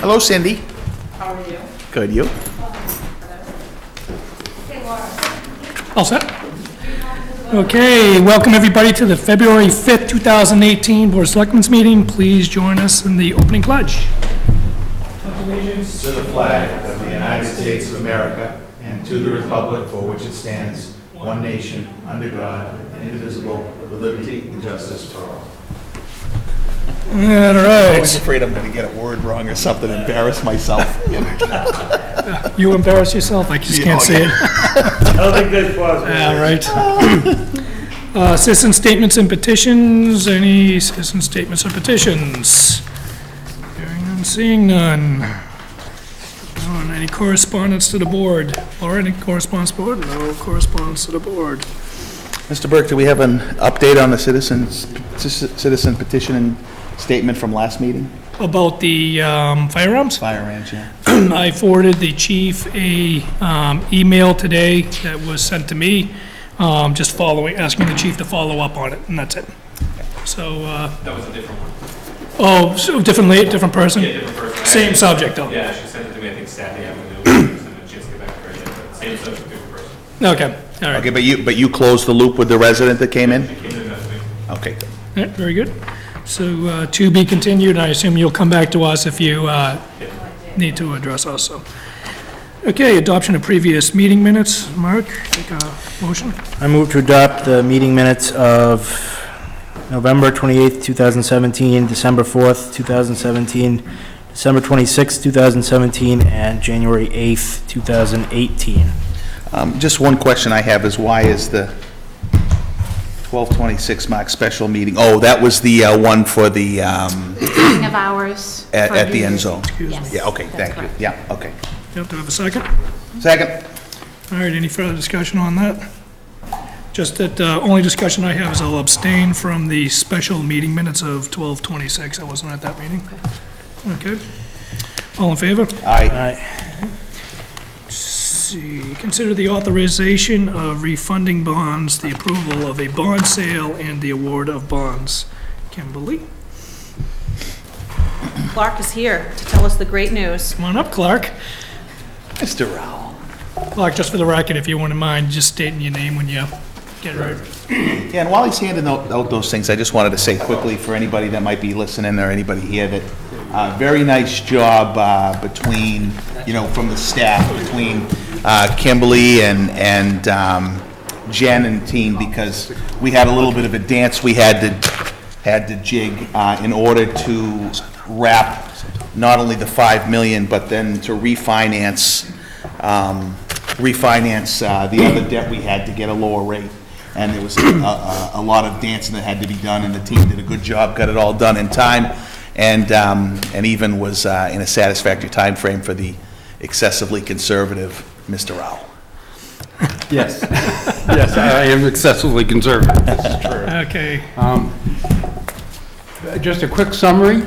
Hello, Cindy. How are you? Good, you? All set? Okay, welcome everybody to the February 5th, 2018 Board of Selectmen's meeting. Please join us in the opening pledge. Allegiance to the flag of the United States of America and to the republic for which it stands, one nation, under God, indivisible, with liberty and justice for all. All I'm right. always afraid I'm going to get a word wrong or something, embarrass myself. You embarrass yourself? I just can't say it. I don't think that's possible. All right. Citizen statements and petitions. Any citizen statements or petitions? Hearing none, seeing none. Any correspondence to the board? Or any correspondence to the board? No correspondence to the board. Mr. Burke, do we have an update on the citizen petition and statement from last meeting? About the firearms? Fire range, yeah. I forwarded the chief a email today that was sent to me, just asking the chief to follow up on it, and that's it. So, That was a different one. oh, so different person? Yeah, different person. Same subject, though? Yeah, she sent it to me, I think Saturday afternoon, and a chance to get back to her yet, but same subject, different person. Okay, all right. Okay, but you closed the loop with the resident that came in? She came in that week. Okay, good. Yeah, very good. So, to be continued, I assume you'll come back to us if you need to address us, so. Okay, adoption of previous meeting minutes. Mark, take a motion. I move to adopt the meeting minutes of November 28th, 2017, December 4th, 2017, December 26th, 2017, and January 8th, 2018. Just one question I have is why is the 12/26 mark special meeting? Oh, that was the one for the, Meeting of hours. at the end zone? Yes. Yeah, okay, that's thank you. correct. Yeah, okay. You have to have a second? Second. All right, any further discussion on that? Just that, only discussion I have is I'll abstain from the special meeting minutes of 12/26. I wasn't at that meeting. Okay. All in favor? Aye. Aye. See, consider the authorization of refunding bonds, the approval of a bond sale, and the award of bonds. Kimberly? Clark is here to tell us the great news. Come on up, Clark. Mr. Rowell. Clark, just for the record, if you wouldn't mind, just stating your name when you get ready. Yeah, and while he's handing out those things, I just wanted to say quickly for anybody that might be listening or anybody here that very nice job between, from the staff, between Kimberly and Jen and team, because we had a little bit of a dance we had to jig in order to wrap not only the 5 million, but then to refinance the other debt we had to get a lower rate. And there was a lot of dancing that had to be done, and the team did a good job, got it all done in time, and even was in a satisfactory time frame for the excessively conservative Mr. Rowell. Yes, yes, I am excessively conservative, this is true. Okay. Just a quick summary,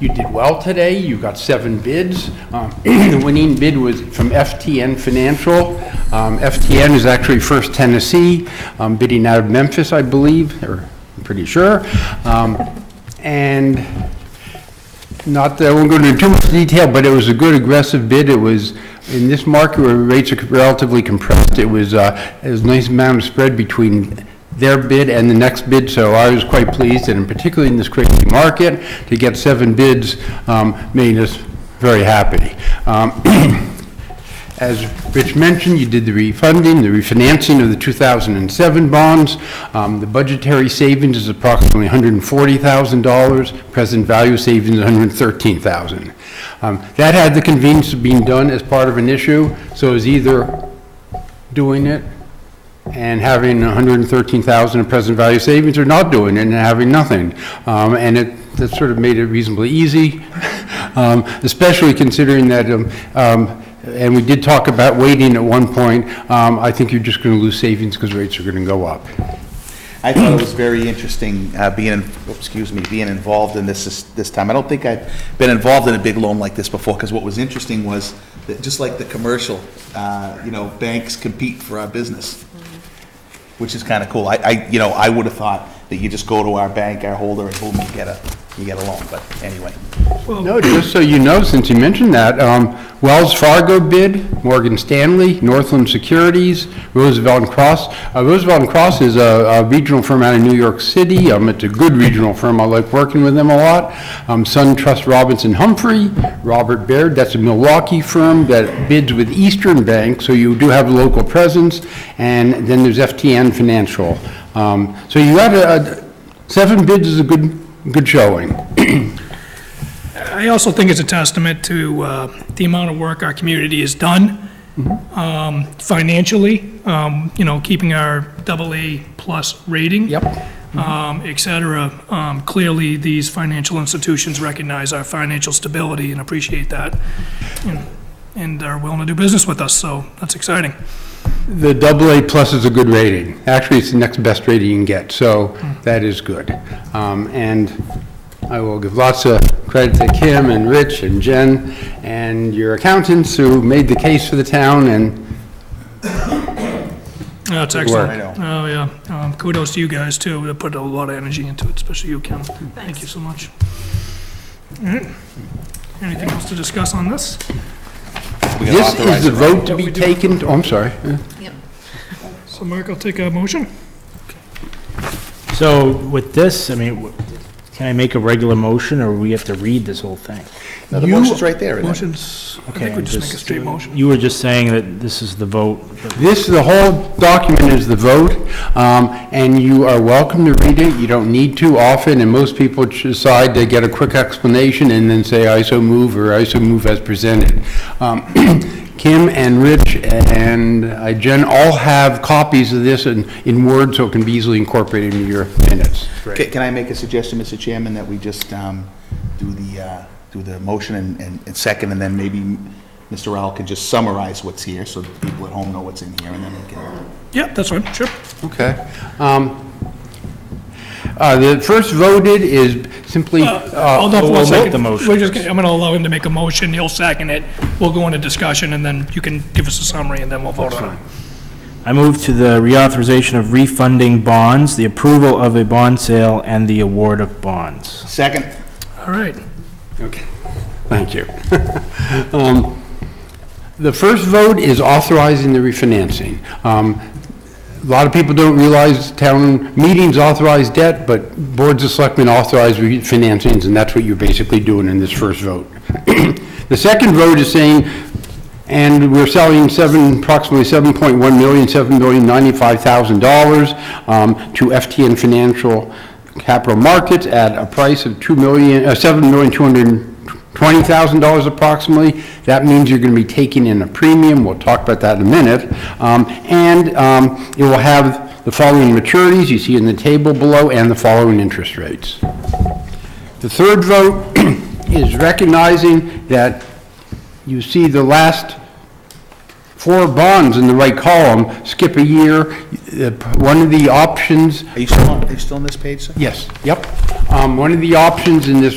you did well today, you got 7 bids. The winning bid was from FTN Financial. FTN is actually First Tennessee, bidding out of Memphis, I believe, or I'm pretty sure. And not that I won't go into too much detail, but it was a good aggressive bid. It was, in this market where rates are relatively compressed, it was a nice amount of spread between their bid and the next bid, so I was quite pleased, and particularly in this crazy market, to get 7 bids made us very happy. As Rich mentioned, you did the refunding, the refinancing of the 2007 bonds. The budgetary savings is approximately $140,000. Present value savings is $113,000. That had the convenience of being done as part of an issue, so it was either doing it and having 113,000 in present value savings, or not doing it and having nothing. And that sort of made it reasonably easy, especially considering that, and we did talk about waiting at one point. I think you're just going to lose savings because rates are going to go up. I thought it was very interesting being involved in this time. I don't think I've been involved in a big loan like this before, because what was interesting was that just like the commercial, banks compete for our business, which is kind of cool. I would have thought that you just go to our bank, our holder, and boom, you get a you get along, but anyway. No, just so you know, since you mentioned that, Wells Fargo bid, Morgan Stanley, Northland Securities, Roosevelt and Cross. Roosevelt and Cross is a regional firm out of New York City. It's a good regional firm. I like working with them a lot. SunTrust Robinson Humphrey, Robert Baird, that's a Milwaukee firm that bids with Eastern Bank, so you do have a local presence. And then there's FTN Financial. So you got 7 bids is a good showing. I also think it's a testament to the amount of work our community has done financially, keeping our AA plus rating. Yep. Et cetera. Clearly, these financial institutions recognize our financial stability and appreciate that, and are willing to do business with us, so that's exciting. The AA plus is a good rating. Actually, it's the next best rating you can get, so that is good. And I will give lots of credit to Kim and Rich and Jen and your accountants who made the case for the town, and That's excellent. I know. Oh, yeah. Kudos to you guys, too. They put a lot of energy into it, especially you, Kim. Thank you so much. All right. Anything else to discuss on this? We gotta this authorize is the it, right? vote to be taken, I'm sorry. So, Mark, I'll take a motion. So with this, can I make a regular motion, or we have to read this whole thing? No, the motion's right there, isn't it? Motions, I Okay, think we I'm just make a just- straight motion. You were just saying that this is the vote. The whole document is the vote, and you are welcome to read it. You don't need to often, and most people decide to get a quick explanation and then say, I so move, or I so move as presented. Kim and Rich and Jen all have copies of this in Word, so it can be easily incorporated into your minutes. Can I make a suggestion, Mr. Chairman, that we just do the motion and second, and then maybe Mr. Rowell can just summarize what's here, so that people at home know what's in here, and then we can... Yeah, that's fine, sure. Okay. The first voted is simply... Hold on for we'll one make second. the motion. I'm gonna allow him to make a motion, he'll second it, we'll go into discussion, and then you can give us a summary, and then we'll vote on it. I move to the reauthorization of refunding bonds, the approval of a bond sale, and the award of bonds. Second. All right. Okay, thank you. The first vote is authorizing the refinancing. A lot of people don't realize town meetings authorize debt, but boards of selectmen authorize refinancings, and that's what you're basically doing in this first vote. The second vote is saying, and we're selling approximately $7.1 million, $7,095,000 to FTN Financial Capital Markets at a price of $7,220,000 approximately. That means you're going to be taking in a premium. We'll talk about that in a minute. It will have the following maturities you see in the table below and the following interest rates. The third vote is recognizing that you see the last 4 bonds in the right column skip a year. One of the options... Are you still on this page, sir? Yes, yep. One of the options in this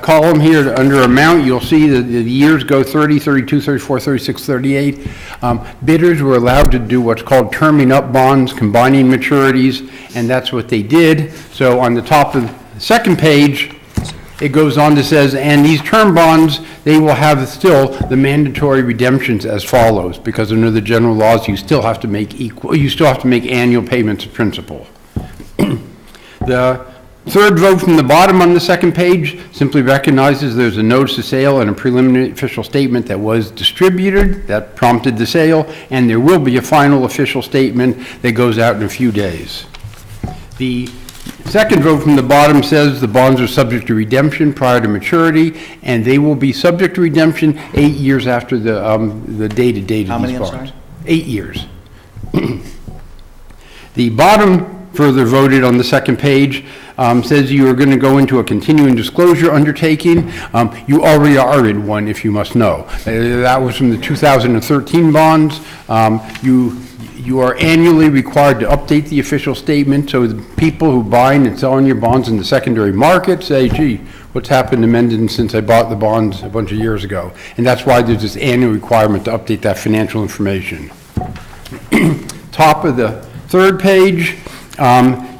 column here, under amount, you'll see that the years go 30, 32, 34, 36, 38. Bidders were allowed to do what's called terming up bonds, combining maturities, and that's what they did. So on the top of the second page, it goes on to says, and these term bonds, they will have still the mandatory redemptions as follows, because under the general laws, you still have to make annual payments of principal. The third vote from the bottom on the second page simply recognizes there's a notice of sale and a preliminary official statement that was distributed that prompted the sale, and there will be a final official statement that goes out in a few days. The second vote from the bottom says the bonds are subject to redemption prior to maturity, and they will be subject to redemption 8 years after the dated date How of many, these I'm bonds. sorry? 8 years. The bottom further voted on the second page says you are going to go into a continuing disclosure undertaking. You already are in one, if you must know. That was from the 2013 bonds. You are annually required to update the official statement, so the people who buy and selling your bonds in the secondary market say, gee, what's happened to Mendon since I bought the bonds a bunch of years ago? And that's why there's this annual requirement to update that financial information. Top of the third page,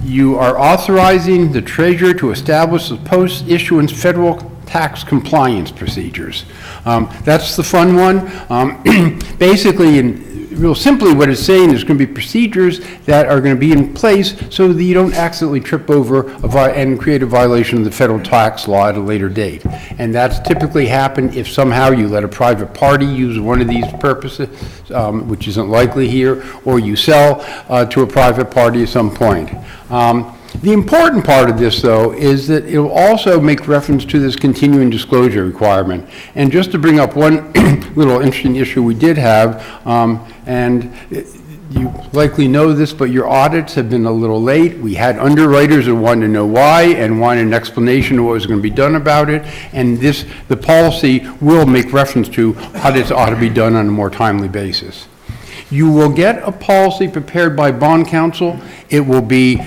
You are authorizing the treasurer to establish the post-issuance federal tax compliance procedures. That's the fun one. Basically, real simply, what it's saying is going to be procedures that are going to be in place so that you don't accidentally trip over and create a violation of the federal tax law at a later date. And that's typically happened if somehow you let a private party use one of these purposes, which isn't likely here, or you sell to a private party at some point. The important part of this, though, is that it will also make reference to this continuing disclosure requirement. And just to bring up one little interesting issue we did have, and you likely know this, but your audits have been a little late. We had underwriters who wanted to know why and wanted an explanation of what was going to be done about it. And the policy will make reference to how this ought to be done on a more timely basis. You will get a policy prepared by bond counsel. It will be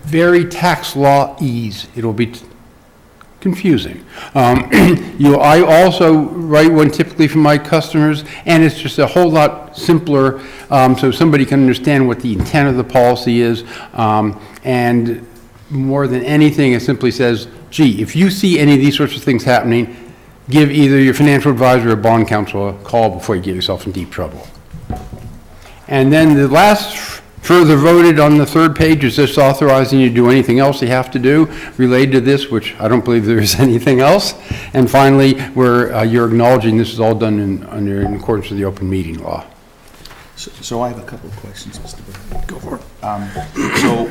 very tax law ease. It'll be confusing. I also write one typically for my customers, and it's just a whole lot simpler, so somebody can understand what the intent of the policy is. And more than anything, it simply says, gee, if you see any of these sorts of things happening, give either your financial advisor or bond counsel a call before you get yourself in deep trouble. And then the last further voted on the third page is just authorizing you to do anything else you have to do related to this, which I don't believe there is anything else. And finally, you're acknowledging this is all done in accordance with the open meeting law. So I have a couple of questions, Mr. Burke. Go for it. So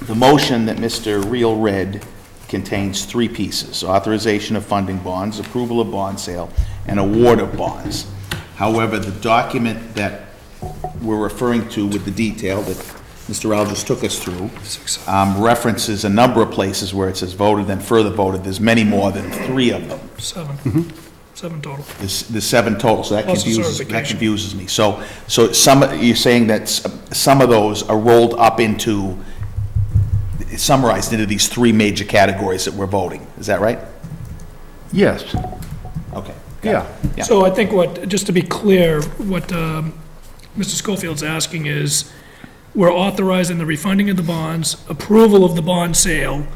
the motion that Mr. Reel read contains three pieces: authorization of funding bonds, approval of bond sale, and award of bonds. However, the document that we're referring to with the detail that Mr. Rowell just took us through references a number of places where it says voted, then further voted. There's many more than three of them. 7. 7 total. There's 7 total, so that Plus the confuses me. So you're saying that some of those are rolled up into, summarized into these 3 major categories that we're voting. Is that right? Yes. Okay. Yeah. Yeah. So I think just to be clear, what Mr. Schofield's asking is, we're authorizing the refunding of the bonds, approval of the bond sale,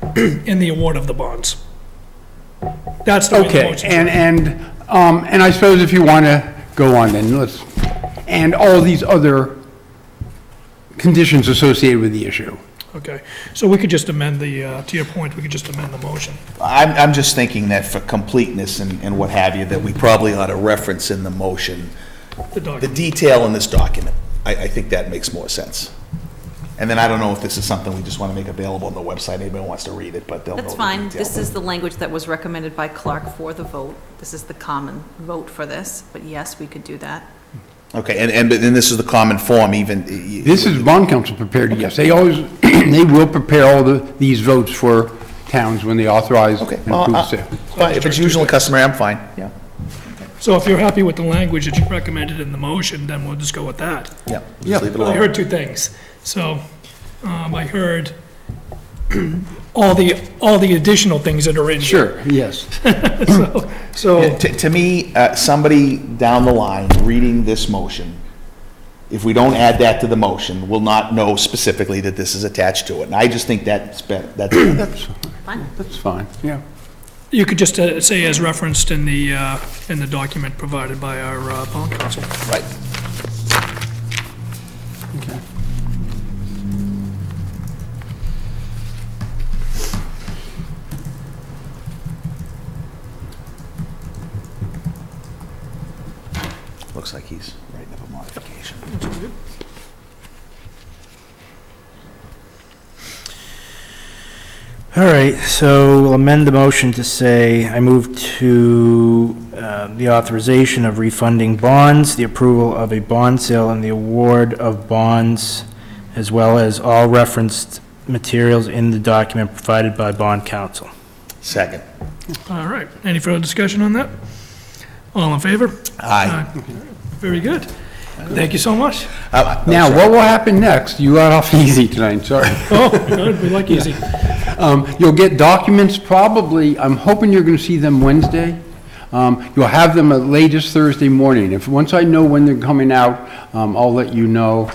and the award of the bonds. That's the way the Okay, motion. and I suppose if you want to go on then, and all these other conditions associated with the issue. Okay, so we could just amend to your point, we could just amend the motion. I'm just thinking that for completeness and what have you, that we probably ought to reference in the motion The the document. detail in this document. I think that makes more sense. And then I don't know if this is something we just want to make available on the website. Anybody wants to read it, but they'll know the That's fine. detail. This is the language that was recommended by Clark for the vote. This is the common vote for this, but yes, we could do that. Okay, and this is the common form even. This is bond counsel prepared, yes. They always, they will prepare all these votes for towns when they authorize and Okay, approve well, sale. fine. If it's usually customary, I'm fine, yeah. So if you're happy with the language that you recommended in the motion, then we'll just go with that. Yeah, just leave it I alone. heard 2 things. So, I heard all the additional things that are in here. Sure, yes. So, To me, somebody down the line reading this motion, if we don't add that to the motion, will not know specifically that this is attached to it. And I just think that's Fine. That's fine, yeah. you could just say as referenced in the document provided by our bond counsel. right. Okay. Looks like he's writing up a modification. All right, so we'll amend the motion to say, I move to the authorization of refunding bonds, the approval of a bond sale, and the award of bonds, as well as all referenced materials in the document provided by bond counsel. Second. All right, any further discussion on that? All in favor? Aye. Very good. Thank you so much. Now, what will happen next? You got off easy tonight, sorry. Oh, good, we like easy. You'll get documents probably, I'm hoping you're going to see them Wednesday. You'll have them at latest Thursday morning. Once I know when they're coming out, I'll let you know.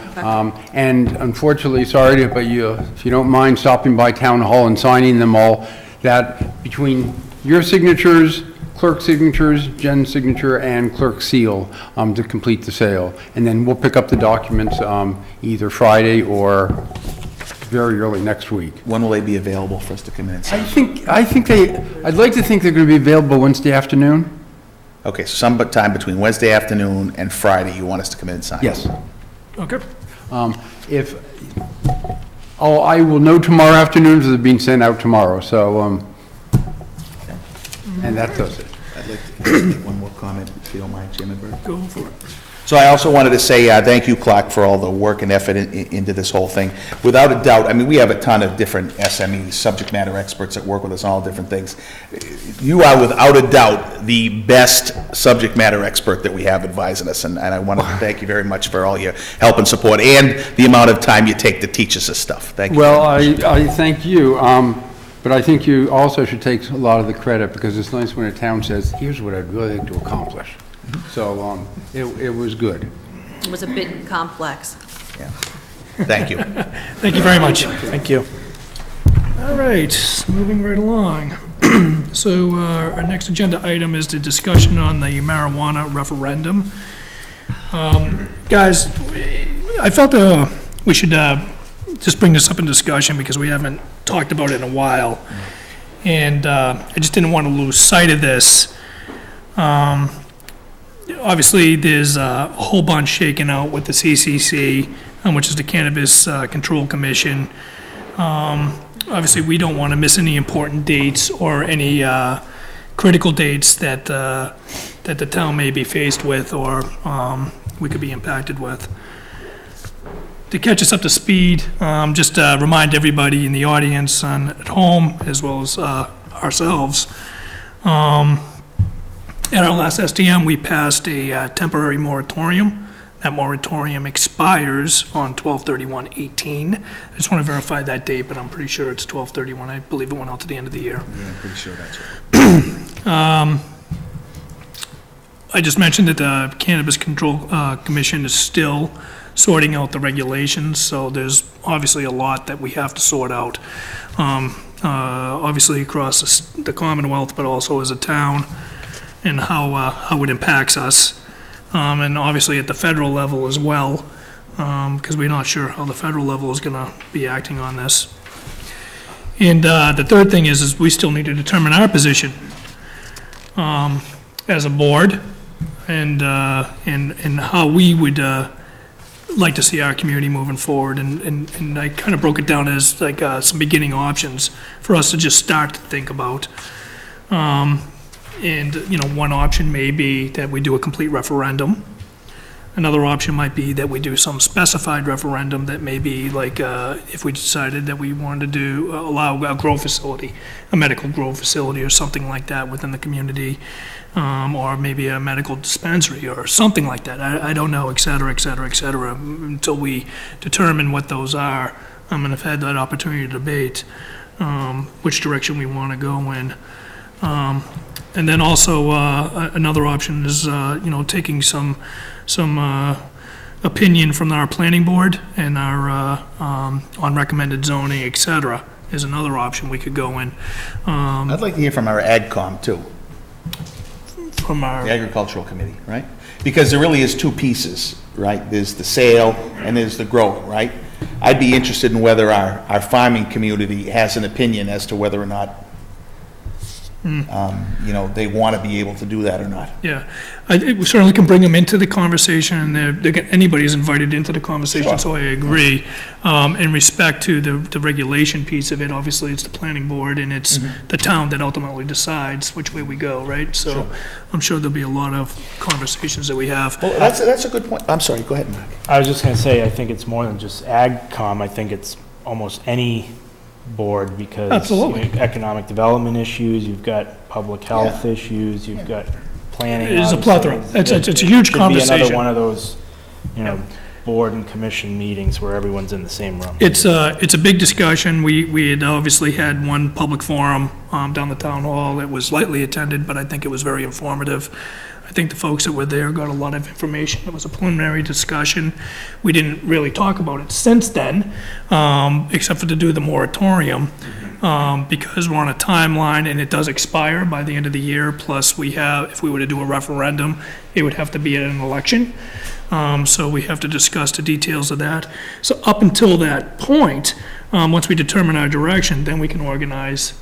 And unfortunately, sorry, but if you don't mind stopping by Town Hall and signing them all, that between your signatures, clerk signatures, Jen's signature, and clerk seal to complete the sale. And then we'll pick up the documents either Friday or very early next week. When will they be available for us to come in and sign? I'd like to think they're going to be available Wednesday afternoon. Okay, so sometime between Wednesday afternoon and Friday, you want us to come in and sign? Yes. Okay. I will know tomorrow afternoon if they're being sent out tomorrow, so, and that does it. I'd like to make one more comment, if you don't mind, Chairman Burke. Go for it. So I also wanted to say thank you, Clark, for all the work and effort into this whole thing. Without a doubt, I mean, we have a ton of different SMEs, subject matter experts that work with us on all different things. You are, without a doubt, the best subject matter expert that we have advising us, and I want to thank you very much for all your help and support and the amount of time you take to teach us this stuff. Thank you. Well, I thank you, but I think you also should take a lot of the credit, because it's nice when a town says, here's what I'd really like to accomplish. So it was good. It was a bit complex. Yeah. Thank you. Thank you very much. Thank you. All right, moving right along. So our next agenda item is the discussion on the marijuana referendum. Guys, I felt we should just bring this up in discussion because we haven't talked about it in a while. And I just didn't want to lose sight of this. Obviously, there's a whole bunch shaken out with the CCC, which is the Cannabis Control Commission. Obviously, we don't want to miss any important dates or any critical dates that the town may be faced with or we could be impacted with. To catch us up to speed, just remind everybody in the audience and at home, as well as ourselves, at our last SDM, we passed a temporary moratorium. That moratorium expires on 12/31/18. I just want to verify that date, but I'm pretty sure it's 12/31. I believe it went out to the end of the year. Yeah, I'm pretty sure that's right. I just mentioned that the Cannabis Control Commission is still sorting out the regulations, so there's obviously a lot that we have to sort out. Obviously across the Commonwealth, but also as a town, and how it impacts us. And obviously at the federal level as well, because we're not sure how the federal level is going to be acting on this. And the third thing is we still need to determine our position as a board, and how we would like to see our community moving forward. And I kind of broke it down as like some beginning options for us to just start to think about. And, one option may be that we do a complete referendum. Another option might be that we do some specified referendum that may be like, if we decided that we wanted to allow a grow facility, a medical grow facility or something like that within the community, or maybe a medical dispensary or something like that. I don't know, et cetera, until we determine what those are. And have had that opportunity to debate which direction we want to go in. And then also, another option is, taking some opinion from our planning board and our, on recommended zoning, et cetera, is another option we could go in. I'd like to hear from our AgCom, too, From our, the Agricultural Committee, right? Because there really is two pieces, right? There's the sale and there's the growing, right? I'd be interested in whether our farming community has an opinion as to whether or not they want to be able to do that or not. yeah. We certainly can bring them into the conversation, and anybody's invited into the conversation, Sure. so I agree. In respect to the regulation piece of it, obviously, it's the planning board, and it's the town that ultimately decides which way we go, right? So Sure. I'm sure there'll be a lot of conversations that we have. Well, that's a good point. I'm sorry, go ahead, Mark. I was just going to say, I think it's more than just AgCom. I think it's almost any board because Absolutely. Economic development issues, you've got public health issues, you've got planning. It is a obviously. plethora. It's a huge Could be conversation. another one of those, board and commission meetings where everyone's in the same room. It's a big discussion. We had obviously had one public forum down the town hall. It was lightly attended, but I think it was very informative. I think the folks that were there got a lot of information. It was a preliminary discussion. We didn't really talk about it since then, except for to do the moratorium, because we're on a timeline and it does expire by the end of the year. Plus, we have, if we were to do a referendum, it would have to be at an election. So we have to discuss the details of that. So up until that point, once we determine our direction, then we can organize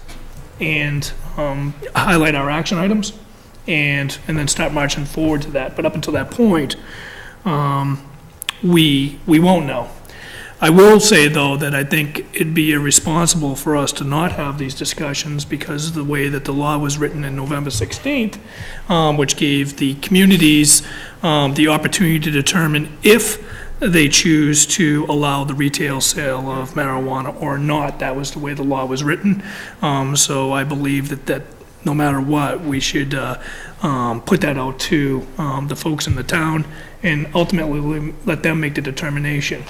and highlight our action items and then start marching forward to that. But up until that point, we won't know. I will say, though, that I think it'd be irresponsible for us to not have these discussions because of the way that the law was written in November 16th, which gave the communities the opportunity to determine if they choose to allow the retail sale of marijuana or not. That was the way the law was written. So I believe that no matter what, we should put that out to the folks in the town and ultimately let them make the determination.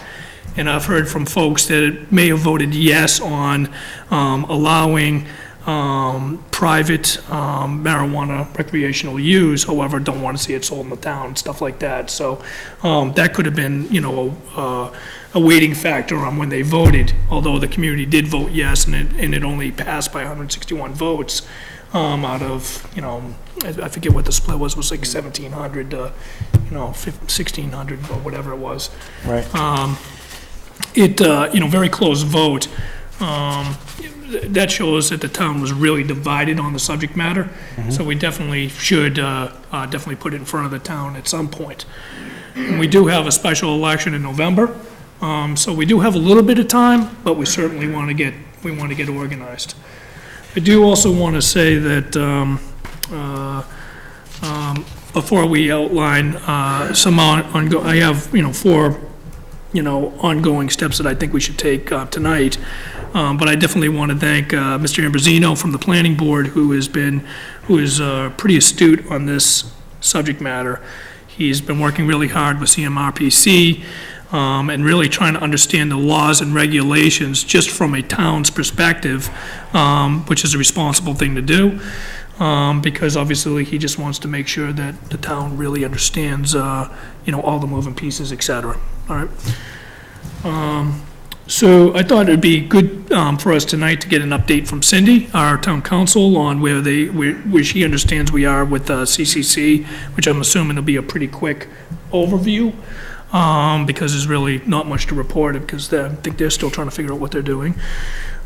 And I've heard from folks that may have voted yes on allowing private marijuana recreational use, however, don't want to see it sold in the town, stuff like that. So that could have been, a weighting factor on when they voted, although the community did vote yes, and it only passed by 161 votes out of, I forget what the split was like 1,700, 1,600, or whatever it was. Right. Very close vote. That shows that the town was really divided on the subject matter. So we definitely should definitely put it in front of the town at some point. And we do have a special election in November, so we do have a little bit of time, but we certainly want to get organized. I do also want to say that before we outline some I have 4 ongoing steps that I think we should take tonight. But I definitely want to thank Mr. Ambrosino from the planning board, who is pretty astute on this subject matter. He's been working really hard with CMRPC and really trying to understand the laws and regulations just from a town's perspective, which is a responsible thing to do. Because obviously he just wants to make sure that the town really understands, all the moving pieces, et cetera. All right. So I thought it'd be good for us tonight to get an update from Cindy, our town council, on where she understands we are with CCC, which I'm assuming will be a pretty quick overview, because there's really not much to report, because I think they're still trying to figure out what they're doing.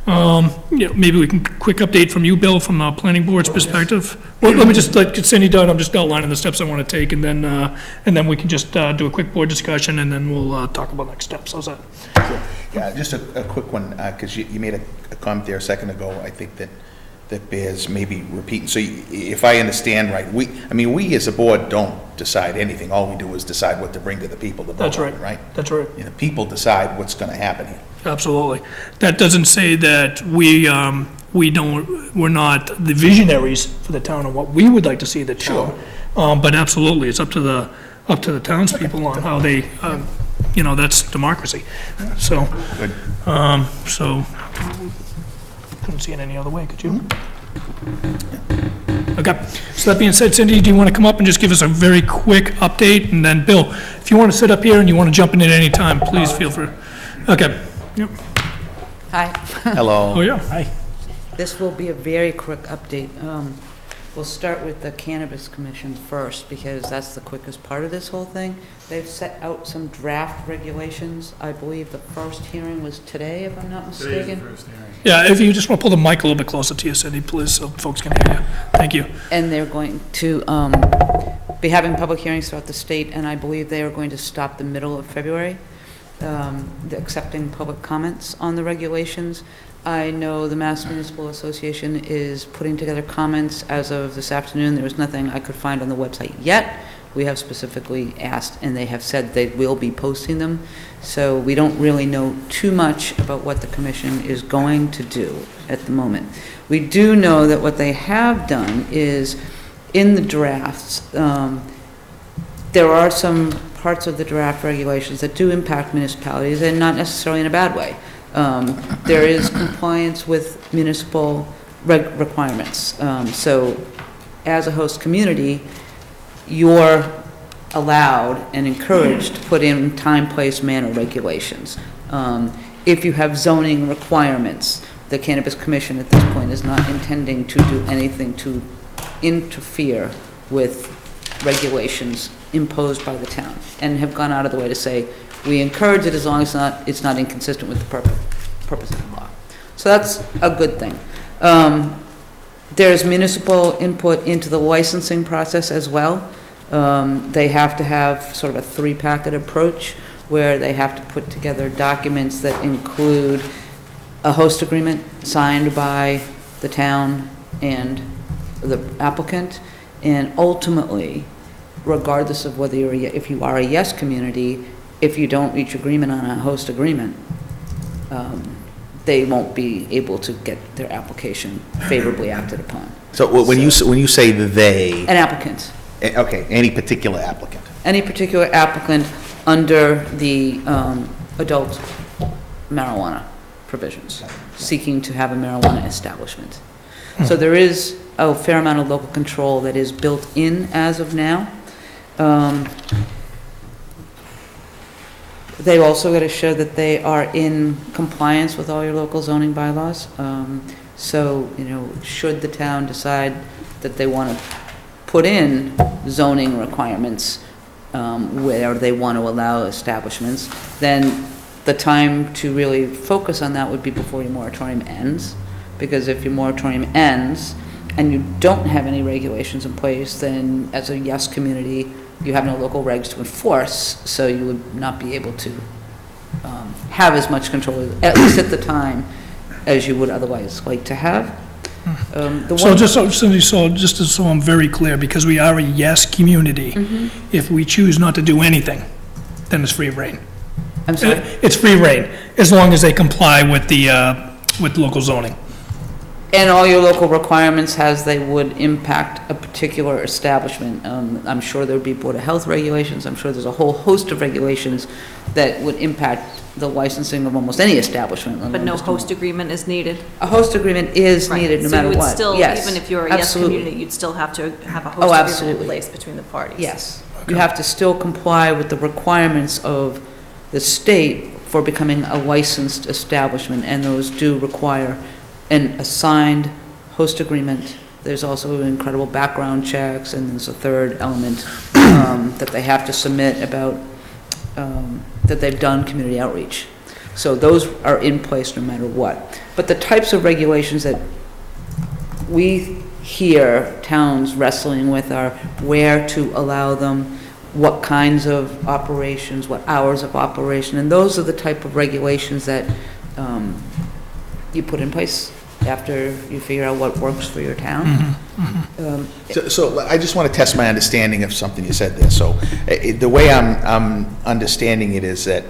Maybe we can, quick update from you, Bill, from the planning board's perspective. Well, let me just get Cindy done. I'm just outlining the steps I want to take, and then we can just do a quick board discussion, and then we'll talk about next steps. How's that? Yeah, just a quick one, because you made a comment there a second ago, I think that bears maybe repeating. So if I understand right, we as a board don't decide anything. All we do is decide what to bring to the people to vote on. That's right. Right? That's right. The people decide what's going to happen here. Absolutely. That doesn't say that we're not the visionaries for the town and what we would like to see the town. But absolutely, it's up to the townspeople on how they, that's democracy. So, Good. so couldn't see it any other way, could you? Okay. So that being said, Cindy, do you want to come up and just give us a very quick update? And then, Bill, if you want to sit up here and you want to jump in at any time, please feel free. Okay. Yep. Hi. Hello. Oh, yeah. Hi. This will be a very quick update. We'll start with the Cannabis Commission first, because that's the quickest part of this whole thing. They've set out some draft regulations. I believe the first hearing was today, if I'm not mistaken. Yeah, if you just want to pull the mic a little bit closer to you, Cindy, please, so folks can hear you. Thank you. And they're going to be having public hearings throughout the state, and I believe they are going to stop the middle of February, accepting public comments on the regulations. I know the Mass Municipal Association is putting together comments as of this afternoon. There was nothing I could find on the website yet. We have specifically asked, and they have said they will be posting them. So we don't really know too much about what the commission is going to do at the moment. We do know that what they have done is, in the drafts, there are some parts of the draft regulations that do impact municipalities, and not necessarily in a bad way. There is compliance with municipal requirements. So as a host community, you're allowed and encouraged to put in time, place, manner regulations. If you have zoning requirements, the Cannabis Commission at this point is not intending to do anything to interfere with regulations imposed by the town, and have gone out of the way to say, we encourage it as long as it's not inconsistent with the purpose of the law. So that's a good thing. There's municipal input into the licensing process as well. They have to have sort of a three-packet approach where they have to put together documents that include a host agreement signed by the town and the applicant, and ultimately, regardless of whether if you are a yes community, if you don't reach agreement on a host agreement, they won't be able to get their application favorably acted upon. So when you say they, An applicant. okay, any particular applicant? Any particular applicant under the adult marijuana provisions, seeking to have a marijuana establishment. So there is a fair amount of local control that is built in as of now. They also got to show that they are in compliance with all your local zoning bylaws. So, should the town decide that they want to put in zoning requirements where they want to allow establishments, then the time to really focus on that would be before your moratorium ends. Because if your moratorium ends and you don't have any regulations in place, then as a yes community, you have no local regs to enforce, so you would not be able to have as much control, at least at the time, as you would otherwise like to have. So just so I'm very clear, because we are a yes community, if we choose not to do anything, then it's free reign. I'm sorry? It's free reign, as long as they comply with the, with local zoning. And all your local requirements as they would impact a particular establishment. I'm sure there would be Board of Health regulations. I'm sure there's a whole host of regulations that would impact the licensing of almost any establishment. But no host agreement is needed? A host agreement is Right. needed no So you matter would what. still, Yes, even if you're a yes absolutely. community, you'd still have to have a host Oh, agreement in absolutely. place between the parties? Yes. You have to still comply with the requirements of the state for becoming a licensed establishment, and those do require an assigned host agreement. There's also incredible background checks, and there's a third element that they have to submit about that they've done community outreach. So those are in place no matter what. But the types of regulations that we hear towns wrestling with are where to allow them, what kinds of operations, what hours of operation, and those are the type of regulations that you put in place after you figure out what works for your town. So I just want to test my understanding of something you said there. So the way I'm understanding it is that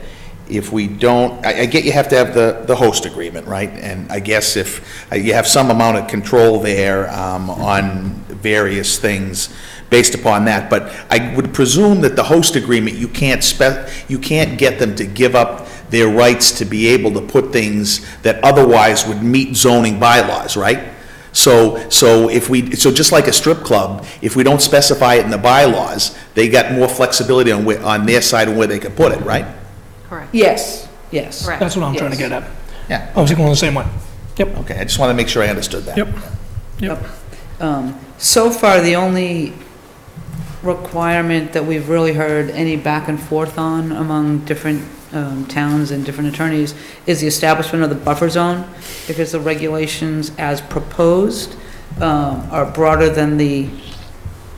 if we don't, I get you have to have the host agreement, right? And I guess if you have some amount of control there on various things based upon that, but I would presume that the host agreement, you can't get them to give up their rights to be able to put things that otherwise would meet zoning bylaws, right? So just like a strip club, if we don't specify it in the bylaws, they got more flexibility on their side of where they can put it, right? Correct. Yes, yes. Correct. That's what I'm trying to Yes. get at. Yeah. I was going the same way. Yep, Okay, I just want to make sure I understood that. yep. So far, the only requirement that we've really heard any back and forth on among different towns and different attorneys is the establishment of the buffer zone, because the regulations as proposed are broader than the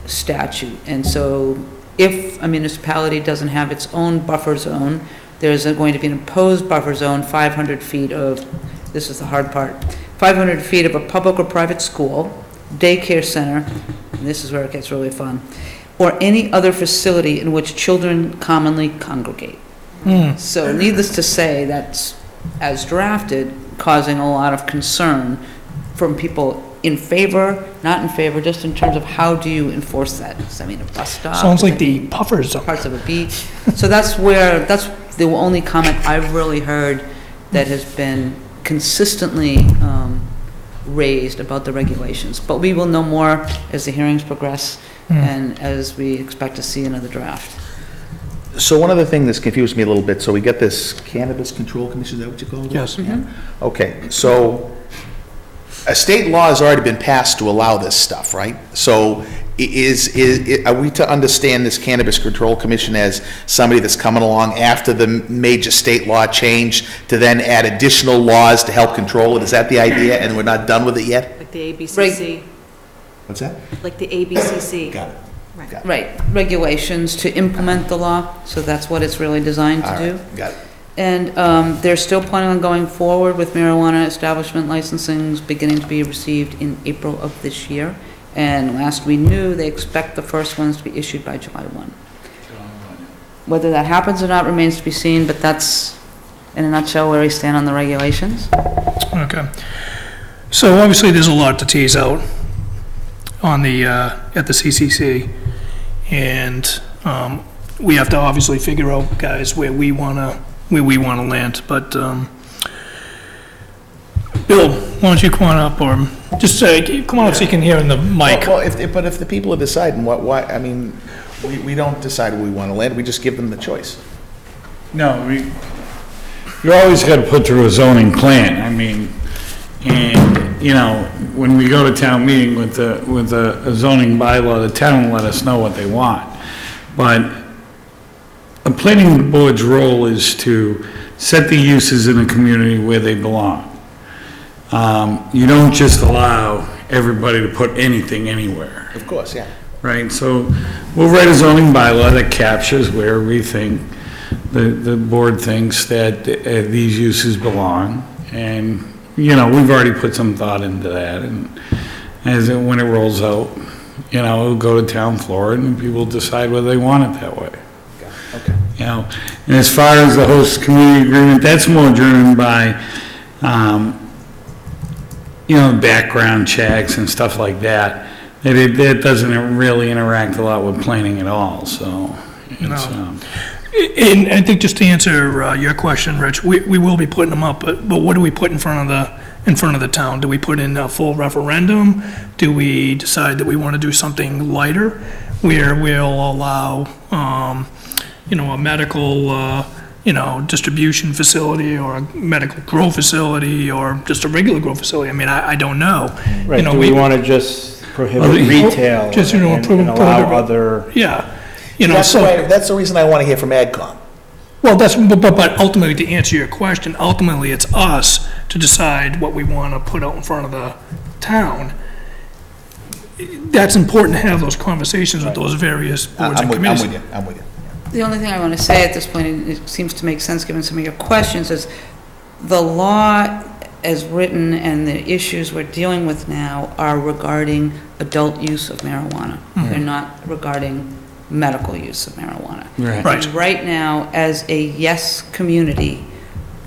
statute. And so if a municipality doesn't have its own buffer zone, there's going to be an imposed buffer zone, 500 feet of, this is the hard part, 500 feet of a public or private school, daycare center, and this is where it gets really fun, or any other facility in which children commonly congregate. So needless to say, that's, as drafted, causing a lot of concern from people in favor, not in favor, just in terms of how do you enforce that? Does that mean a bus stop? Sounds like Does that the mean buffer zone. parts of a beach? So that's the only comment I've really heard that has been consistently raised about the regulations. But we will know more as the hearings progress and as we expect to see another draft. So one other thing that's confused me a little bit, so we get this Cannabis Control Commission, is that what you call it? Yes. Okay, so a state law has already been passed to allow this stuff, right? So are we to understand this Cannabis Control Commission as somebody that's coming along after the major state law change to then add additional laws to help control it? Is that the idea, and we're not done with it yet? Like the ABCC, What's that? like the ABCC. Got it. Right. Got it. Right, regulations to implement the law, so that's what it's really designed All to do. right, got it. And they're still planning on going forward with marijuana establishment licensings beginning to be received in April of this year. And last we knew, they expect the first ones to be issued by July 1. Whether that happens or not remains to be seen, but that's, in a nutshell, where we stand on the regulations. Okay. So obviously, there's a lot to tease out on the, at the CCC. And we have to obviously figure out, guys, where we want to land. But, Bill, why don't you come on up, or just come on up so you can hear in the mic. Well, but if the people are deciding, why, I mean, we don't decide where we want to land, we just give them the choice. No, you always got to put through a zoning plan, I mean, and, you know, when we go to town meeting with a zoning bylaw, the town will let us know what they want. But a planning board's role is to set the uses in a community where they belong. You don't just allow everybody to put anything anywhere. Of course, yeah. Right, so we'll write a zoning bylaw that captures where we think, the board thinks that these uses belong. And, you know, we've already put some thought into that, and when it rolls out, you know, it'll go to town floor and people decide whether they want it that way. Okay. You know, and as far as the host community agreement, that's more driven by, you know, background checks and stuff like that. It doesn't really interact a lot with planning at all, so it's, And I think just to answer your question, Rich, we will be putting them up, but what do we put in front of the town? Do we put in a full referendum? Do we decide that we want to do something lighter, where we'll allow, you know, a medical, you know, distribution facility, or a medical grow facility, or just a regular grow facility? I mean, I don't know. Right, You know, do we want to just prohibit retail Just, you know, and allow other? Yeah, you know, That's so. the reason I want to hear from AdCom. Well, but ultimately, to answer your question, ultimately, it's us to decide what we want to put out in front of the town. That's important to have those conversations with those various boards and committees. I'm with you. The only thing I want to say at this point, and it seems to make sense given some of your questions, is the law as written and the issues we're dealing with now are regarding adult use of marijuana. They're not regarding medical use of marijuana. Right. And right now, as a yes community,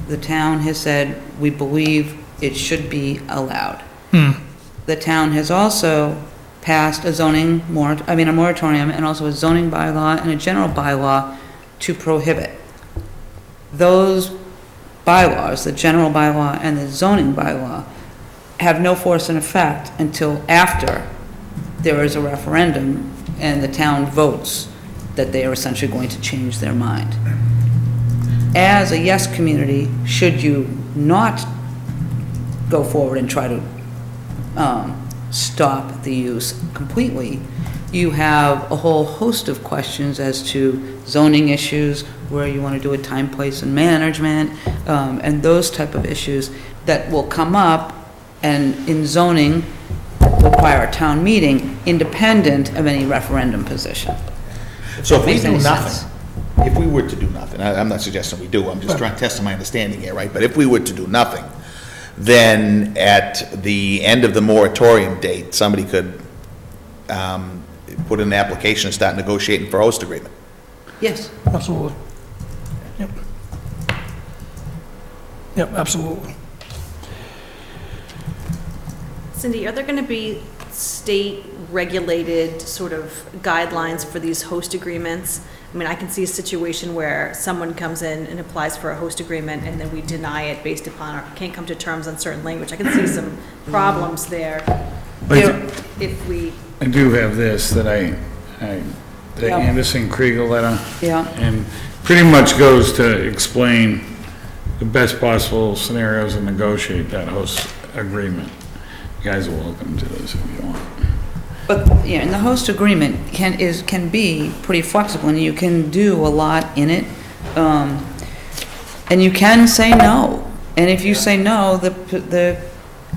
the town has said, we believe it should be allowed. The town has also passed a a moratorium, and also a zoning bylaw and a general bylaw to prohibit. Those bylaws, the general bylaw and the zoning bylaw, have no force and effect until after there is a referendum and the town votes that they are essentially going to change their mind. As a yes community, should you not go forward and try to stop the use completely, you have a whole host of questions as to zoning issues, where you want to do it, time, place, and management, and those type of issues that will come up, and in zoning require a town meeting independent of any referendum position. So if we Makes do any nothing, sense. if we were to do nothing, I'm not suggesting we do, I'm just trying to test my understanding here, right? But if we were to do nothing, then at the end of the moratorium date, somebody could put in an application and start negotiating for a host agreement. Yes. Absolutely. Yep. Yep, absolutely. Cindy, are there going to be state-regulated sort of guidelines for these host agreements? I mean, I can see a situation where someone comes in and applies for a host agreement, and then we deny it based upon, or can't come to terms on certain language. I can see some problems there if we... I do have this, that the Yeah. Anderson Kriegel letter. Yeah. And pretty much goes to explain the best possible scenarios and negotiate that host agreement. You guys are welcome to this if you want. But, yeah, and the host agreement can be pretty flexible, and you can do a lot in it. And you can say no. And if you say no, the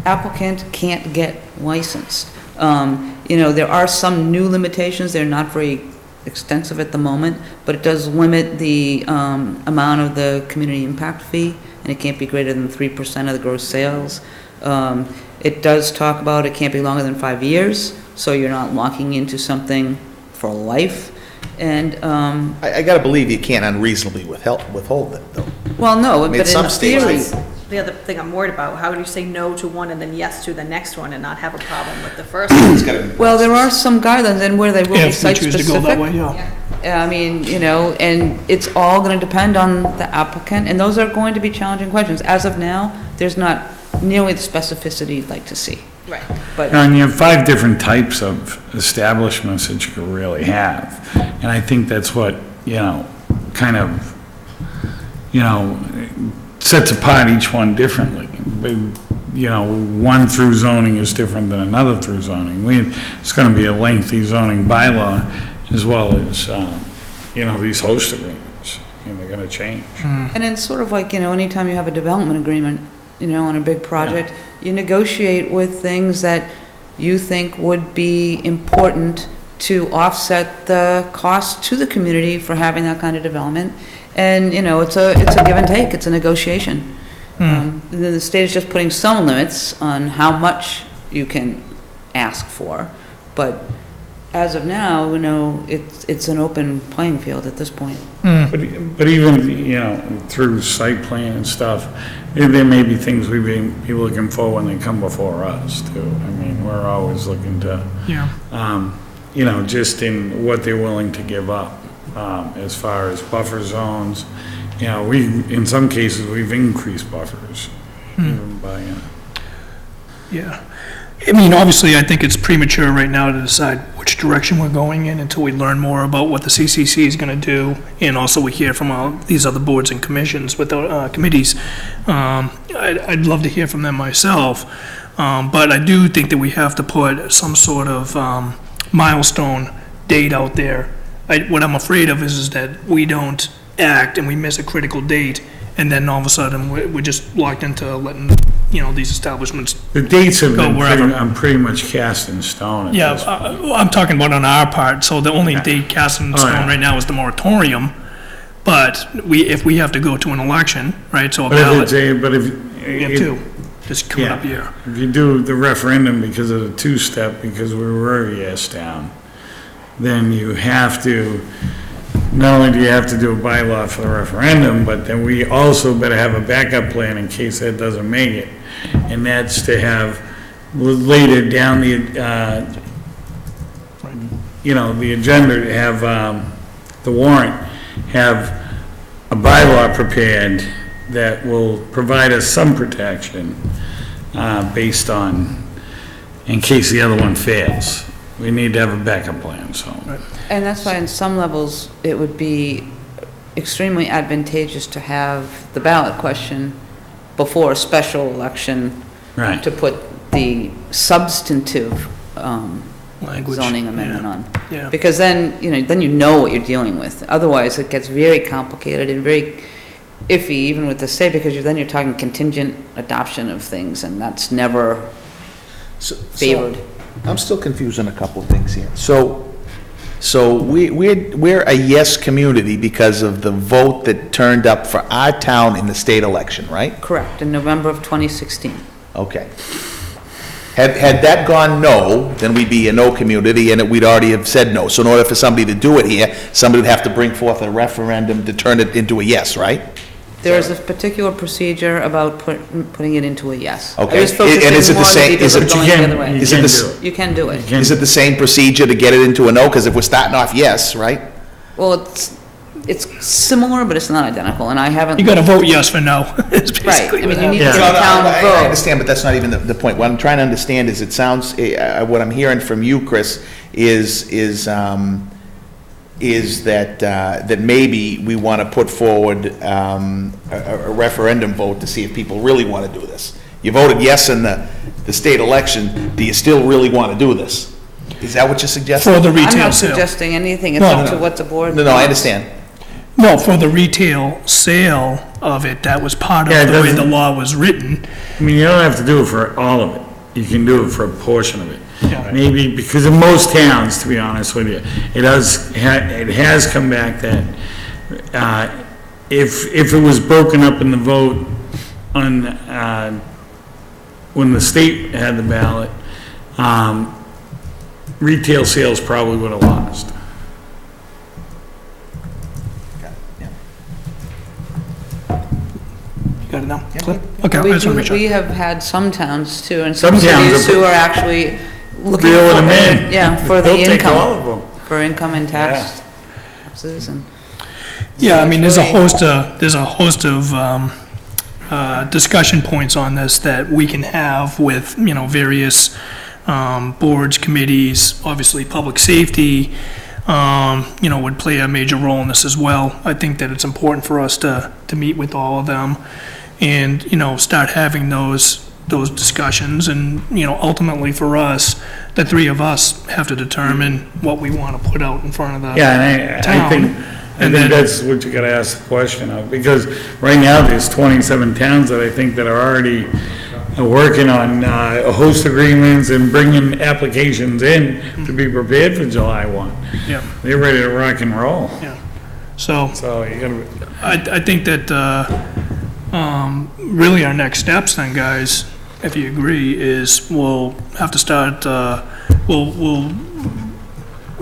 applicant can't get licensed. There are some new limitations. They're not very extensive at the moment, but it does limit the amount of the community impact fee, and it can't be greater than 3% of the gross sales. It does talk about it can't be longer than 5 years, so you're not locking into something for life. And, I gotta believe you can't unreasonably withhold it, though. well, no, mean, but some in states- theory, The other thing I'm worried about, how do you say no to one and then yes to the next one and not have a problem with the first one? It's gotta be- well, there are some guidelines, and where they will be If we choose to go that way, site-specific. yeah. I mean, and it's all going to depend on the applicant, and those are going to be challenging questions. As of now, there's not nearly the specificity you'd like to see. Right. But, And you have 5 different types of establishments that you could really have. And I think that's what, kind of, sets apart each one differently. But, one through zoning is different than another through zoning. It's gonna be a lengthy zoning bylaw as well as, these host agreements. And they're gonna change. and it's sort of like, anytime you have a development agreement, on a big project, you negotiate with things that you think would be important to offset the cost to the community for having that kind of development. And, it's a give and take, it's a negotiation. The state is just putting some limits on how much you can ask for, but as of now, it's an open playing field at this point. But even, through site plan and stuff, there may be things we'd be looking for when they come before us too. I mean, we're always looking to, Yeah. just in what they're willing to give up, as far as buffer zones. In some cases, we've increased buffers, even by, Yeah. I mean, obviously, I think it's premature right now to decide which direction we're going in until we learn more about what the CCC is going to do, and also we hear from these other boards and commissions with the committees. I'd love to hear from them myself, but I do think that we have to put some sort of milestone date out there. What I'm afraid of is that we don't act and we miss a critical date, and then all of a sudden we're just locked into letting these establishments. the dates have Go been wherever. pretty much cast in stone at Yeah, this point. I'm talking about on our part, so the only date cast in Oh, stone yeah. right now is the moratorium, but if we have to go to an election, right, so a But if ballot, it's but if. we have two, this coming Yeah. up year. If you do the referendum because of the two-step, because we were a yes down, then you have to, not only do you have to do a bylaw for the referendum, but then we also better have a backup plan in case that doesn't make it. And that's to have later down the, the agenda, to have, the warrant, have a bylaw prepared that will provide us some protection, based on, in case the other one fails. We need to have a backup plan, so. And that's why in some levels, it would be extremely advantageous to have the ballot question before a special election Right. to put the substantive Language, zoning amendment on. Yeah. Because then, then you know what you're dealing with. Otherwise, it gets very complicated and very iffy, even with the state, because then you're talking contingent adoption of things, and that's never favored. I'm still confused on a couple of things here. So we're a yes community because of the vote that turned up for our town in the state election, right? Correct, in November of 2016. Okay. Had that gone no, then we'd be a no community, and we'd already have said no. So in order for somebody to do it here, somebody would have to bring forth a referendum to turn it into a yes, right? There is a particular procedure about putting it into a yes. I Okay. was And focusing is it the more on same- people is that it- are going the other way. Is it can the do s- it. You can do it. Is it the same procedure to get it into a no? Because if we're starting off yes, right? Well, it's similar, but it's not identical, and I haven't. You gotta vote yes for no, is Right, basically I mean, what you need to happens. get the town I vote. understand, but that's not even the point. What I'm trying to understand is, it sounds, what I'm hearing from you, Chris, is that maybe we want to put forward a referendum vote to see if people really want to do this. You voted yes in the state election, do you still really want to do this? Is that what you're suggesting? For the I'm retail not sale. suggesting anything, it's No, up no, to no. what the board. No, I wants. understand. No, for the retail sale of it, that was part Yeah, it of the way the doesn't- law was written. I mean, you don't have to do it for all of it. You can do it for a portion of it. Yeah. Maybe, because in most towns, to be honest with you, it has come back that, if it was broken up in the vote on, when the state had the ballot, retail sales probably would have lost. You got it now? Cliff? Okay, I We just wanna make sure. we have had some towns too, and some Some towns cities are- who are actually looking Reeling for, them in. yeah, for the They'll take all income, of them. for income and taxes and. Yeah, I mean, there's a host of discussion points on this that we can have with, various boards, committies, obviously, public safety, would play a major role in this as well. I think that it's important for us to meet with all of them and, start having those discussions. And, ultimately for us, the three of us have to determine what we want to put out in front of the Yeah, and I town. think, And then- that's what you gotta ask the question of, because right now, there's 27 towns that I think that are already working on, host agreements and bringing applications in to be prepared for July 1. Yeah, They're ready to rock and roll, yeah. So so you gotta, I think that, really our next steps then, guys, if you agree, is we'll have to start, we'll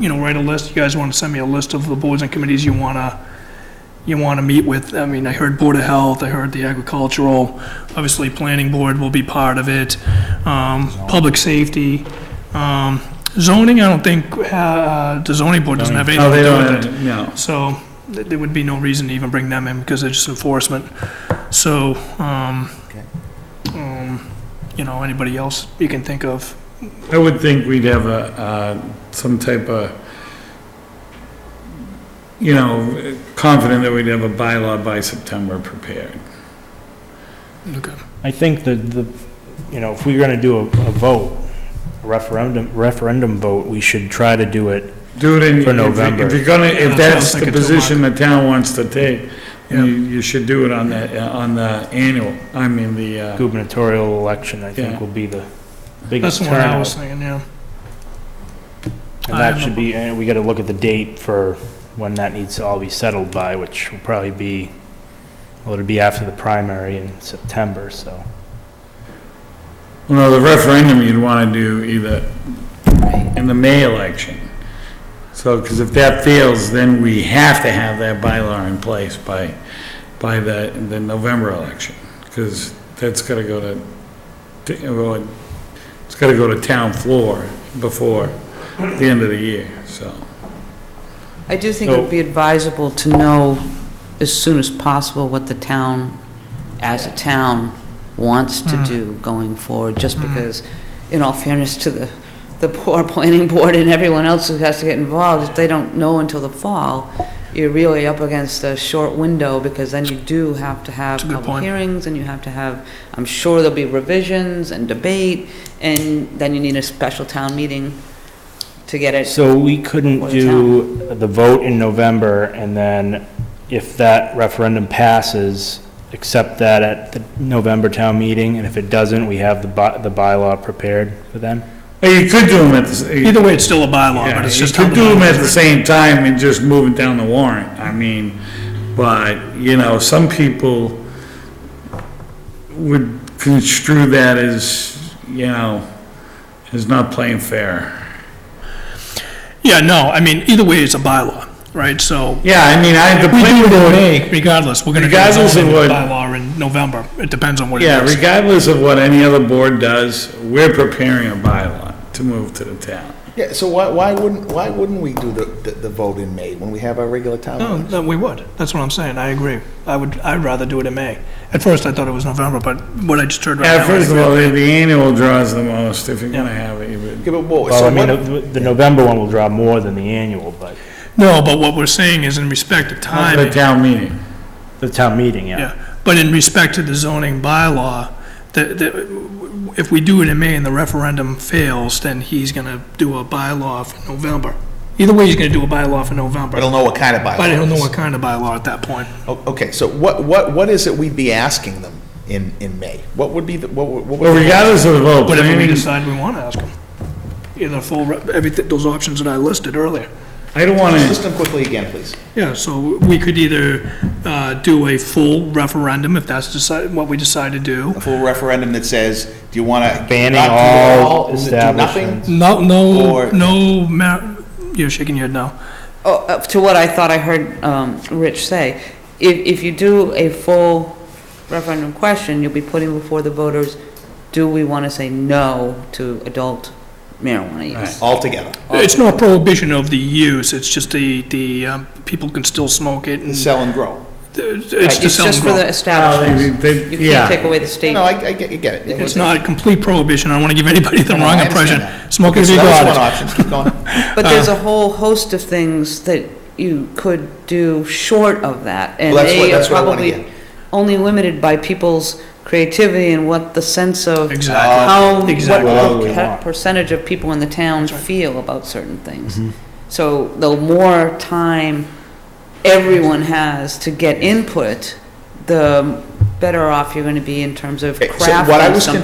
write a list. You guys want to send me a list of the boards and committees you want to meet with. I mean, I heard Board of Health, I heard the Agricultural, obviously Planning Board will be part of it, Public Safety, zoning, I don't think, the zoning board doesn't have no, anything they to do don't, with it. no. So there would be no reason to even bring them in because they're just enforcement. So, anybody else you can think of? I would think we'd have some type of, confident that we'd have a bylaw by September prepared. Okay. I think if we're gonna do a vote, a referendum vote, we should try to do it. Do it in. For November. If you're gonna, Yeah, if that's what I was that's the thinking too, position the town wants to take, Yeah. you should do it on the annual, the, Gubernatorial election, I Yeah. think, will be the biggest That's the one I was turnout. thinking, yeah. And I that have should be, and we gotta look at the date for when that needs to all be settled by, which will probably be, it'll be after the primary in September, so. well, the referendum you'd wanna do either in the May election. So, because if that fails, then we have to have that bylaw in place by the November election. Because that's gotta go it's gotta go to town floor before the end of the year, so. I do think it would be advisable to know as soon as possible what the town, as a town, wants to do going forward, just because, in all fairness to the poor planning board and everyone else who has to get involved, if they don't know until the fall, you're really up against a short window, because then you do have to have That's a good public point. hearings, and you have to have, I'm sure there'll be revisions and debate, and then you need a special town meeting to get it. So we couldn't For the do the vote in November, and then if that referendum passes, accept that at the November town meeting, and if it doesn't, we have the bylaw prepared for then? Hey, you could do them at the, Either way, it's still a bylaw, but it's you just how could the do them bylaw at is the written. same time and just move it down the warrant. I mean, but, some people would construe that as, as not playing fair. Yeah, no, I mean, either way, it's a bylaw. right? So Yeah, I mean, the we do planning it in board, May, regardless, we're gonna do a Regardless of zoning what- bylaw in November. It depends on what it yeah, is. regardless of what any other board does, we're preparing a bylaw to move to the town. Yeah, so why wouldn't we do the vote in May when we have our regular town No, meetings? no, we would. That's what I'm saying. I agree. I'd rather do it in May. At first, I thought it was November, but what I just heard right now. Yeah, I first of agree. all, the annual draws the most, if you're gonna have it, you would. Yeah, but whoa, Well, so I mean, what- the November one will draw more than the annual, but No, but what we're saying is in respect to The timing, town meeting. the town meeting, yeah. yeah, but in respect to the zoning bylaw, if we do it in May and the referendum fails, then he's gonna do a bylaw for November. Either way, he's gonna do a bylaw for November. I don't know what kind of bylaw. But I don't know it is. what kind of bylaw at that point. Okay, so what is it we'd be asking them in May? What would be the, what would? Well, regardless of the vote, Whatever we planning, decide we wanna ask him. Either full, everything, those options that I listed earlier. I don't Just wanna, list them quickly again, please. Yeah, so we could either do a full referendum, if that's what we decide to do. A full referendum that says, do you want to? Banning all establishments. You're shaking your head no. Oh, to what I thought I heard Rich say, if you do a full referendum question, you'll be putting before the voters, do we want to say no to adult marijuana use? Altogether. It's not prohibition of the use, it's just the people can still smoke it and Sell and grow. it's Right, to it's sell just and for the grow. establishments. You can't take yeah, away the state. No, I get it. It's not complete prohibition, I don't want to give anybody the No, wrong I understand impression. that. Smoke it if So you that was got one it. option, keep going. But there's a whole host of things that you could do short of that. And Well, that's they are what I wanna probably get. only limited by people's creativity and what the sense of Exactly. how, Exactly. what What we want. percentage of people in the town feel about certain things. Mm-hmm. So the more time everyone has to get input, the better off you're gonna be in terms of Okay, crafting so what I was something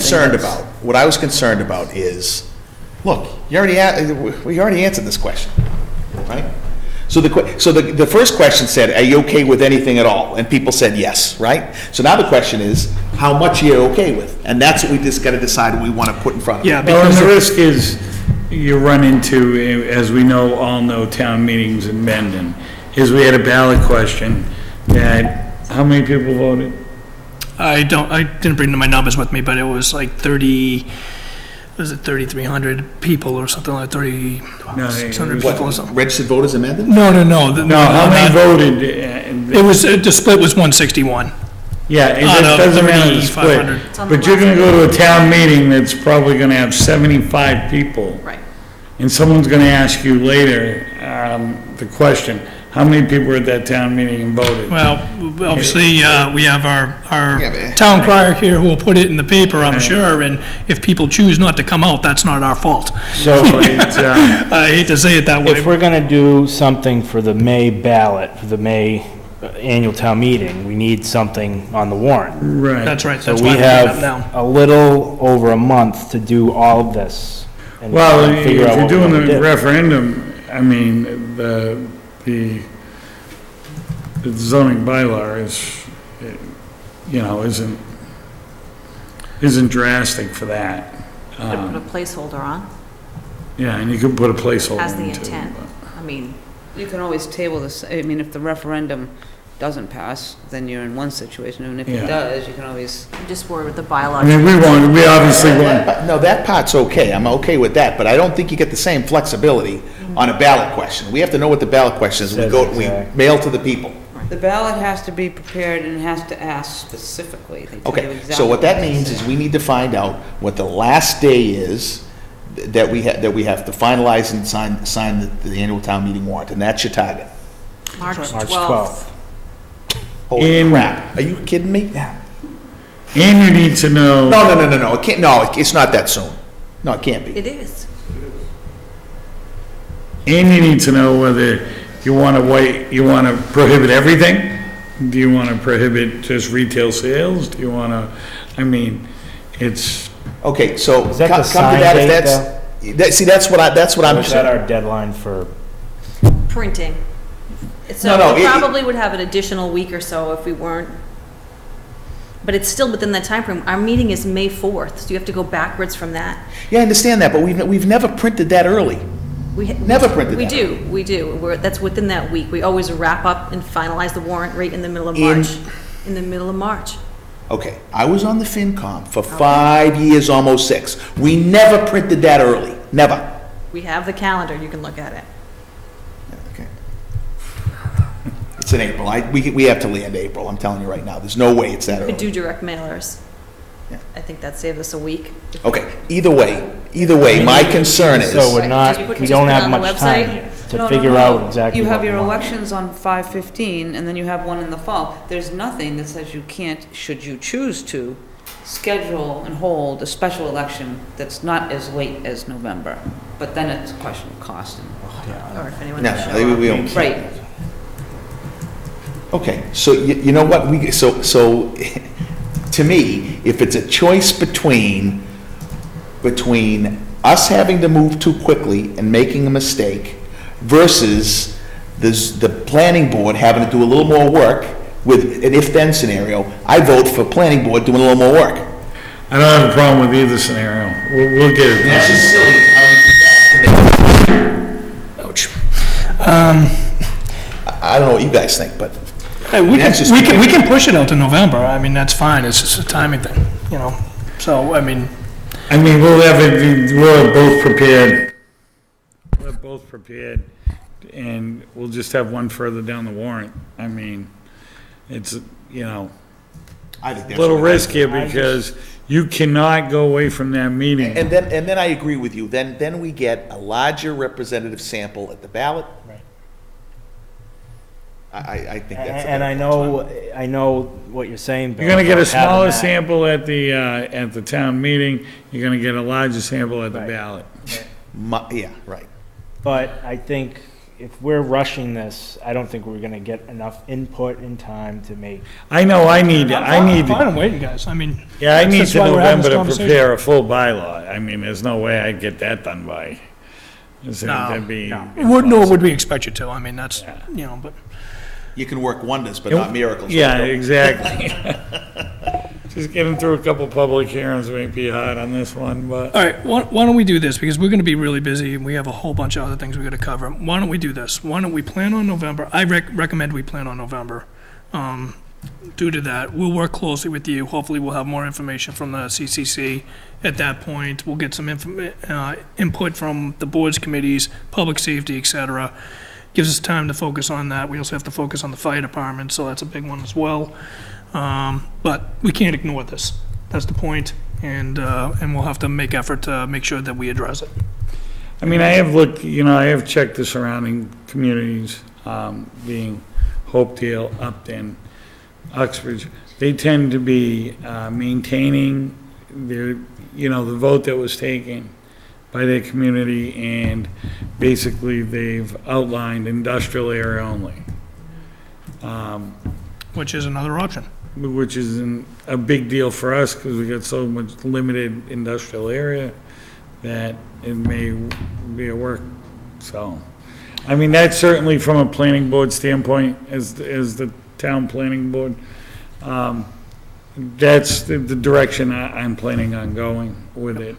concerned about is, look, we already answered this question, right? So the first question said, are you okay with anything at all? And people said yes, right? So now the question is, how much are you okay with? And that's what we just gotta decide what we wanna put in front of Yeah, them. well, and because the risk is, you run into, as we all know, town meetings in Mendon, is we had a ballot question that, how many people voted? I didn't bring my numbers with me, but it was like 3,300 people or something like 3,600 No, people or something. Registered voters amended? No. No, how many voted? It was, the split was 161. Yeah, it Out of doesn't matter the 3,500. split. It's on the But you're left. gonna go to a town meeting that's probably gonna have 75 people. Right. And someone's gonna ask you later, the question, how many people were at that town meeting and voted? Well, obviously, we have our Yeah, but- town crier here who will put it in the paper, I'm sure, and if people choose not to come out, that's not our fault. So it's, I hate to say it that way. If we're gonna do something for the May ballot, for the May annual town meeting, we need something on the warrant. right. That's right, So that's we why we're doing it have now. a little over a month to do all of this. and Well, if figure out you're what we're doing gonna the do. referendum, I mean, the zoning bylaw is, isn't drastic for that. Put a placeholder on, Yeah, and you could put a placeholder as the in too, intent. but- I mean, You can always table this, I mean, if the referendum doesn't pass, then you're in one situation, and if Yeah. it does, you can always, I'm just worried with the I bylaw. mean, we obviously want, No, that part's okay, I'm okay with that, but I don't think you get the same flexibility on a ballot question. We have to know what the ballot question is, we mail to the people. the ballot has to be prepared and has to ask specifically. They tell you Okay, exactly so what that to means say. is we need to find out what the last day is that we have to finalize and sign the annual town meeting warrant, and that's your target. March March 12th. Holy In- crap, are you kidding me? Yeah. and you need to know. No, it can't, it's not that soon. No, it can't be. It is. And you need to know whether you want to prohibit everything? Do you want to prohibit just retail sales? Do you want to, it's, Okay, so Is that come the to sign that, if date, see, that's what I'm. Or is that our deadline for, Printing. No, So no, we it- probably would have an additional week or so if we weren't, but it's still within that time frame. Our meeting is May 4th, so you have to go backwards from that. Yeah, I understand that, but we've never printed that early. Never printed that. We do. That's within that week. We always wrap up and finalize the warrant right in the middle of March. In the middle of March. Okay, I was on the FinCom for 5 years, almost 6. We never printed that early, never. We have the calendar, you can look at it. Okay. It's in April. We have to land April, I'm telling you right now. There's no way it's that We could early. do direct mailers. Yeah. I think that saves us a week. Okay, either way, my concern is. So we're Right, not, just put- we just don't put it have on the much website? time to No, figure no. out exactly You have what we your want. elections on 5/15, and then you have one in the fall. There's nothing that says you can't, should you choose to, schedule and hold a special election that's not as late as November. But then it's a question of cost. Or if anyone No, can show up. we don't. Right. Okay, so you know what, so to me, if it's a choice between us having to move too quickly and making a mistake versus the planning board having to do a little more work with an if-then scenario, I vote for planning board doing a little more work. I don't have a problem with either scenario. We'll get it That's done. just silly. Ouch. I don't know what you guys think, but Hey, we That's just- we can push it out to November. I mean, that's fine. It's just a timing thing, you know? So, I mean, We'll have it, we'll have both prepared. We'll have both prepared, and we'll just have one further down the warrant. I mean, it's, I think a that's. little what I- riskier because you cannot go away from that meeting. And then I agree with you, then we get a larger representative sample at the ballot. Right. I think that's. And I know what you're saying, Bill. You're gonna get a about having smaller that. sample at the town meeting, you're gonna get a larger sample at the Right. ballot. Yeah, right. But I think if we're rushing this, I don't think we're gonna get enough input in time to make. I know, I need, I'm fine, I'm waiting, guys. I mean. yeah, I need that's to why we're having November this to conversation. prepare a full bylaw. There's no way I'd get that done by. That'd be. Nor would we expect you to. I mean, that's, you know, but. You can work wonders, but not miracles. Yeah, exactly. Just getting through a couple public hearings may be hard on this one, but. All right, why don't we do this, because we're gonna be really busy, and we have a whole bunch of other things we gotta cover. Why don't we do this? Why don't we plan on November? I recommend we plan on November. Due to that, we'll work closely with you. Hopefully, we'll have more information from the CCC at that point. We'll get some input from the boards, committees, public safety, et cetera. Gives us time to focus on that. We also have to focus on the fire department, so that's a big one as well. But we can't ignore this. That's the point, and we'll have to make effort to make sure that we address it. I have looked, I have checked the surrounding communities, being Hopedale, Upton, Uxbridge. They tend to be maintaining their, the vote that was taken by their community, and basically they've outlined industrial area only. Which is another option. Which is a big deal for us because we got so much limited industrial area that it may be a work, so. That's certainly from a planning board standpoint, as the town planning board, that's the direction I'm planning on going with it.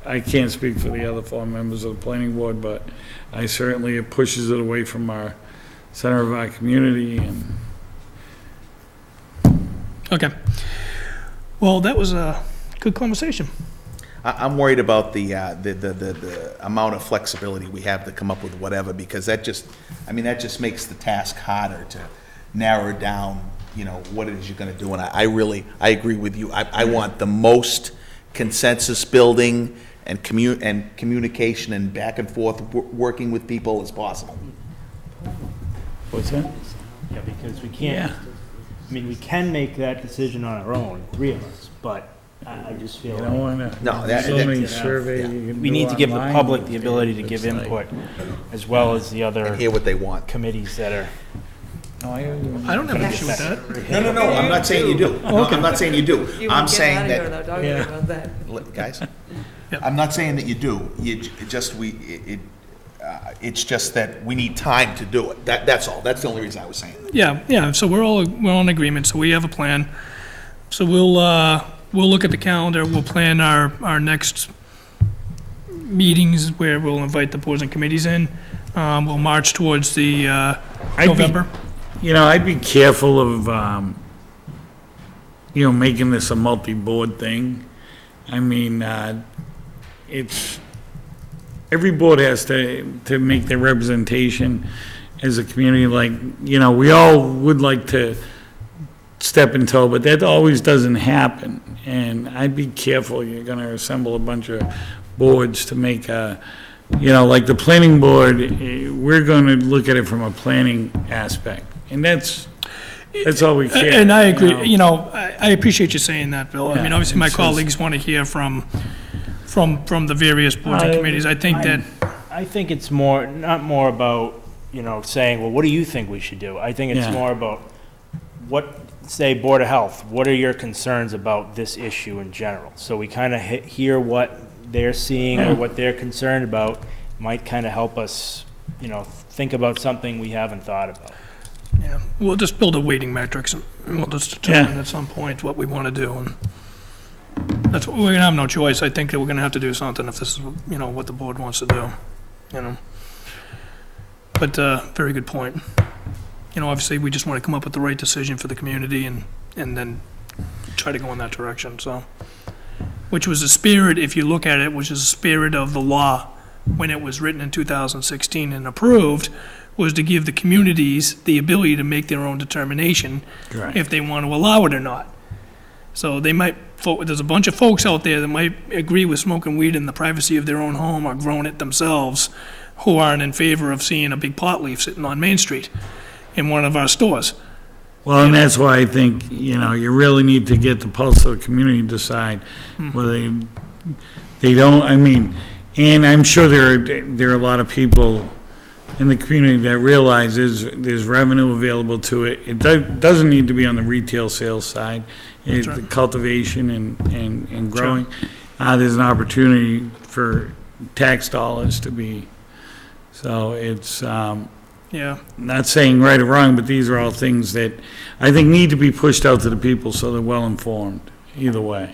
I can't speak for the other 4 members of the planning board, but it pushes it away from our center of our community and. Okay. Well, that was a good conversation. I'm worried about the amount of flexibility we have to come up with whatever, because that just makes the task harder to narrow down, what it is you're gonna do. And I agree with you. I want the most consensus building and communication and back and forth working with people as possible. What's that? Yeah, because we can't, we can make that decision on our own, 3 of us, but I just feel You don't wanna. No, there's so many yeah. surveys you can we do need to give the online. public the ability to give It's like- input, as well as the other And hear what they want. committees that are. No, I don't have an issue with that. No, I'm not saying you do. No, I'm not saying you do. I'm saying that, without talking Yeah. about that. guys, Yep. I'm not saying that you do. It's just that we need time to do it. That's all. That's the only reason I was saying that. Yeah, so we're all in agreement, so we have a plan. So we'll look at the calendar, we'll plan our next meetings where we'll invite the boards and committees in. We'll march towards the November. I'd be careful of, making this a multi-board thing. I mean, every board has to make their representation as a community, like, we all would like to step in toe, but that always doesn't happen. And I'd be careful, you're gonna assemble a bunch of boards to make like the planning board, we're gonna look at it from a planning aspect. And that's all we care. And I agree, I appreciate you saying that, Bill. I mean, obviously, my colleagues want to hear from the various boards and committees. I think it's not more about, saying, well, what do you think we should do? I think it's more about say, Board of Health, what are your concerns about this issue in general? So we kind of hear what they're seeing or what they're concerned about, might kind of help us, think about something we haven't thought about. Yeah, we'll just build a weighting matrix, and we'll just determine at some point what we want to do, and we're gonna have no choice. I think that we're gonna have to do something if this is, what the board wants to do, But, very good point. Obviously, we just want to come up with the right decision for the community and then try to go in that direction, so. Which was the spirit, if you look at it, which is the spirit of the law when it was written in 2016 and approved, was to give the communities the ability to make their own determination if they want to allow it or not. So there's a bunch of folks out there that might agree with smoking weed in the privacy of their own home or growing it themselves, who aren't in favor of seeing a big pot leaf sitting on Main Street in one of our stores. Well, and that's why I think, you really need to get the pulse of the community to decide whether they don't, and I'm sure there are a lot of people in the community that realize there's revenue available to it. It doesn't need to be on the retail sales side. The cultivation and growing. There's an opportunity for tax dollars to be, so it's, not saying right or wrong, but these are all things that I think need to be pushed out to the people so they're well informed, either way,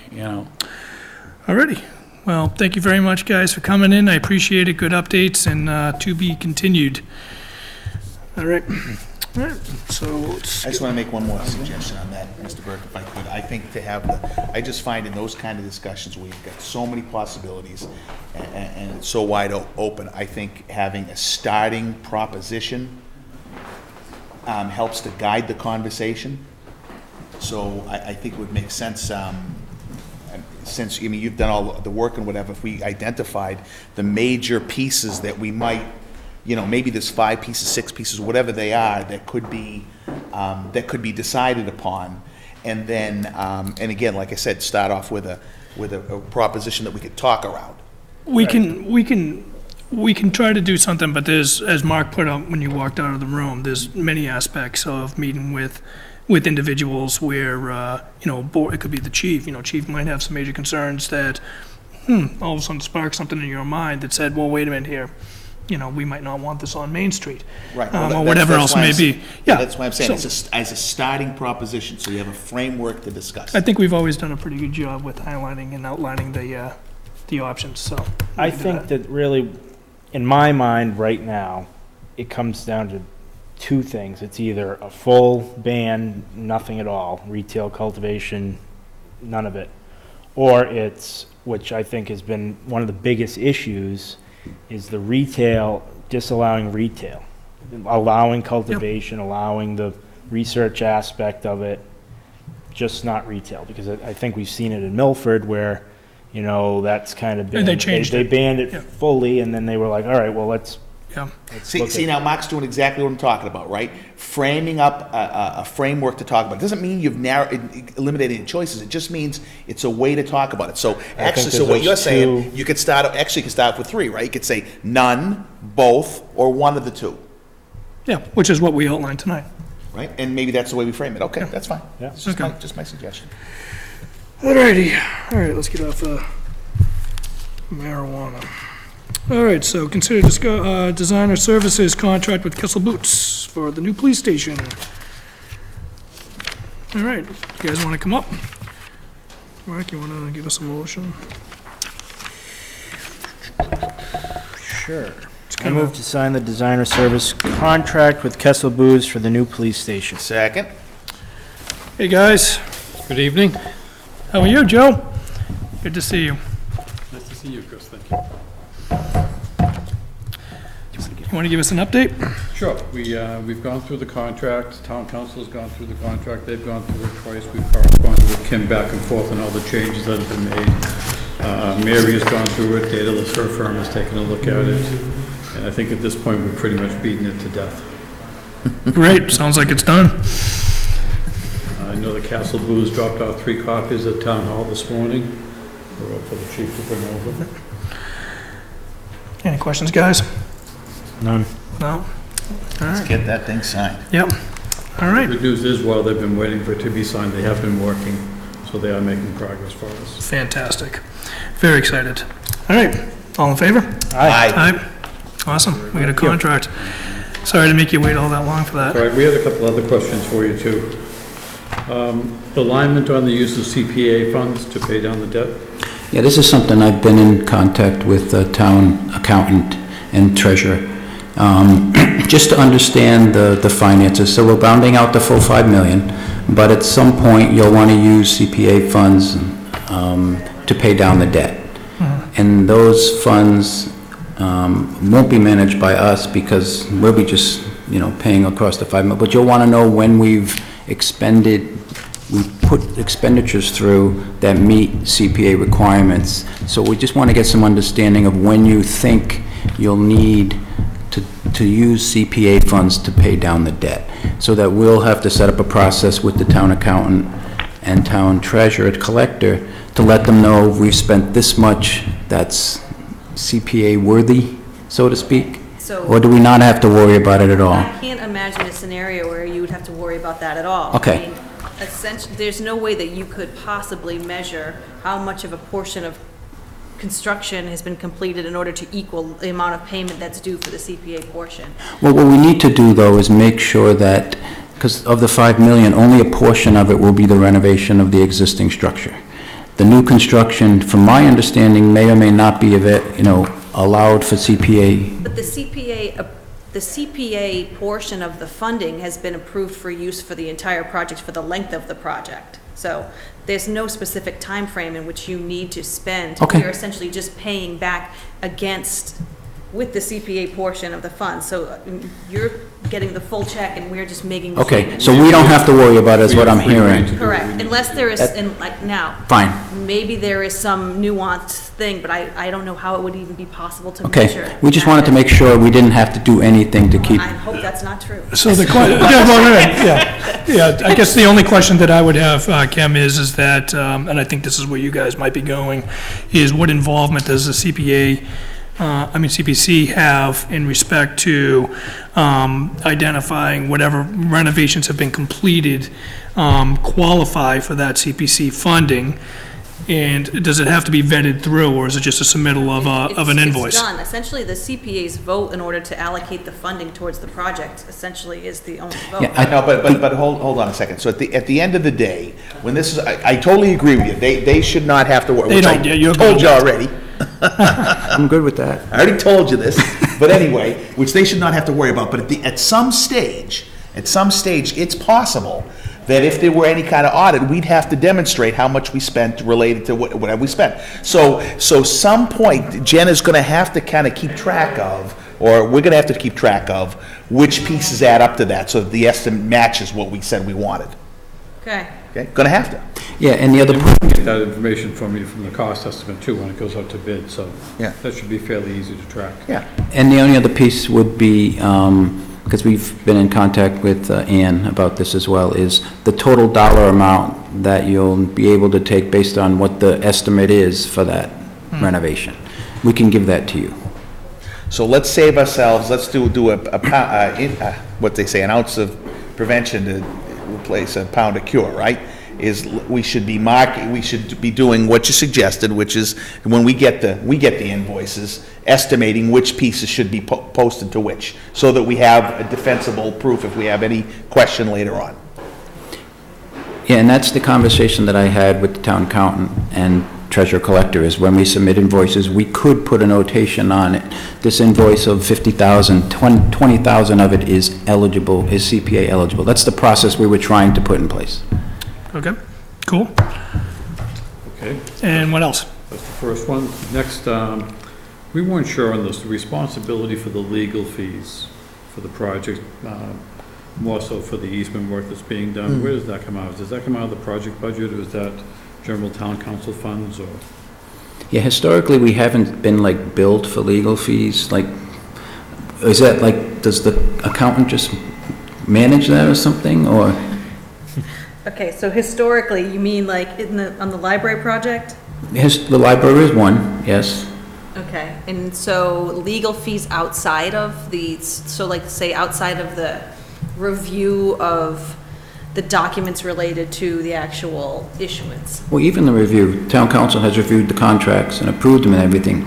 Alrighty. Well, thank you very much, guys, for coming in. I appreciate it. Good updates, and to be continued. All right. So I just want to make one more suggestion on that, Mr. Burke, if I could. I think I just find in those kind of discussions where you've got so many possibilities and it's so wide open, I think having a starting proposition helps to guide the conversation. So I think it would make sense, since, you've done all the work and whatever, if we identified the major pieces that we might, maybe there's 5 pieces, 6 pieces, whatever they are, that could be decided upon, and then, and again, like I said, start off with a proposition that we could talk around. we can try to do something, but there's, as Mark put out when you walked out of the room, there's many aspects of meeting with individuals where, it could be the chief, chief might have some major concerns that, all of a sudden spark something in your mind that said, well, wait a minute here. We might not want this on Main Street. Right. Or whatever else may be. Yeah. That's why I'm saying, it's as a starting proposition, so you have a framework to discuss. I think we've always done a pretty good job with highlighting and outlining the options, so. I think that really, in my mind right now, it comes down to 2 things. It's either a full ban, nothing at all, retail cultivation, none of it, or it's, which I think has been one of the biggest issues, is the retail, disallowing retail, allowing cultivation, allowing the research aspect of it, just not retail, because I think we've seen it in Milford where, that's kind of been, And they changed they it. banned it fully, and then they were like, all right, well, let's See, now Mark's doing exactly what I'm talking about, right? Framing up a framework to talk about. It doesn't mean you've eliminated any choices. It just means it's a way to talk about it. So actually, so what you're saying, you could start with 3, right? You could say none, both, or one of the 2. Yeah, which is what we outlined tonight. Right? And maybe that's the way we frame it. Okay, that's fine. Yeah. It's just my suggestion. Alrighty, let's get off marijuana. All right, so consider designer services contract with Kissel Boots for the new police station. All right, you guys want to come up? Mark, you want to give us a motion? Sure. I move to sign the designer service contract with Kessel Booze for the new police station. Second. Hey, guys. Good evening. How are you, Joe? Good to see you. Nice to see you, Chris, thank you. You want to give us an update? Sure, we've gone through the contract, town council's gone through the contract, they've gone through it twice, we've corresponded with Kim back and forth on all the changes that have been made. Mary has gone through it, Daedalus, her firm, has taken a look at it, and I think at this point, we've pretty much beaten it to death. Great, sounds like it's done. I know the Castle Booze dropped off 3 copies at Town Hall this morning, we're up for the chief to bring over. Any questions, guys? None. No? Let's get that thing signed. Yep. All right. Good news is, while they've been waiting for it to be signed, they have been working, so they are making progress for us. Fantastic. Very excited. All right, all in favor? Aye. Aye. Awesome, we got a contract. Sorry to make you wait all that long for that. All right, we had a couple other questions for you, too. Alignment on the use of CPA funds to pay down the debt? Yeah, this is something I've been in contact with the town accountant and treasurer, just to understand the finances. So we're bounding out the full 5 million, but at some point you'll want to use CPA funds to pay down the debt. And those funds won't be managed by us because we'll be just, paying across the 5 million. But you'll want to know when we put expenditures through that meet CPA requirements. So we just want to get some understanding of when you think you'll need to use CPA funds to pay down the debt. So that we'll have to set up a process with the town accountant and town treasurer, collector, to let them know we've spent this much that's CPA worthy, so to speak? So- Or do we not have to worry about it at all? I can't imagine a scenario where you would have to worry about that at all. Okay. I mean, essentially, there's no way that you could possibly measure how much of a portion of construction has been completed in order to equal the amount of payment that's due for the CPA portion. Well, what we need to do, though, is make sure that, because of the 5 million, only a portion of it will be the renovation of the existing structure. The new construction, from my understanding, may or may not be allowed for CPA. But the CPA portion of the funding has been approved for use for the entire project for the length of the project. So there's no specific time frame in which you need to spend. Okay. You're essentially just paying back with the CPA portion of the fund. So you're getting the full check and we're just making the Okay, payment. so we don't have to worry about it, is what I'm hearing. Correct, unless there is, now. Fine. Maybe there is some nuanced thing, but I don't know how it would even be possible to measure. Okay, we just wanted to make sure we didn't have to do anything to keep. I hope that's not true. So the I guess the only question that I would have, Kim, is that, and I think this is where you guys might be going, is what involvement does the CPC have in respect to identifying whatever renovations have been completed qualify for that CPC funding? And does it have to be vetted through, or is it just a submittal of an invoice? It's done. Essentially, the CPA's vote in order to allocate the funding towards the project essentially is the only vote. Yeah, I know, but hold on a second. So at the end of the day, when this is, I totally agree with you. They should not have to worry. They don't, yeah, you're Told good. you already. I'm good with that. I already told you this, but anyway, which they should not have to worry about. But at some stage, it's possible that if there were any kind of audit, we'd have to demonstrate how much we spent related to whatever we spent. So some point, Jen is going to have to kind of keep track of, or we're going to have to keep track of, which pieces add up to that, so that the estimate matches what we said we wanted. Okay. Okay, going to have to. Yeah, and the other, Get that information from you from the cost estimate, too, when it goes out to bid, so Yeah. that should be fairly easy to track. Yeah. and the only other piece would be, because we've been in contact with Ann about this as well, is the total dollar amount that you'll be able to take based on what the estimate is for that renovation. We can give that to you. So let's save ourselves, let's do what they say, an ounce of prevention to replace a pound of cure, right? We should be doing what you suggested, which is when we get the invoices, estimating which pieces should be posted to which, so that we have a defensible proof if we have any question later on. Yeah, and that's the conversation that I had with the town accountant and treasurer collector, is when we submit invoices, we could put a notation on it. This invoice of 50,000, 20,000 of it is eligible, is CPA eligible. That's the process we were trying to put in place. Okay, cool. Okay, And what else? that's the first one. Next, we weren't sure on this, the responsibility for the legal fees for the project, more so for the easement work that's being done. Where does that come out? Does that come out of the project budget, or is that general town council funds, or? Yeah, historically, we haven't been like billed for legal fees, like, is that like, does the accountant just manage that or something, or? Okay, so historically, you mean like on the library project? The library is one, yes. Okay, and so legal fees outside of so like say outside of the review of the documents related to the actual issuance? Well, even the review, town council has reviewed the contracts and approved them and everything.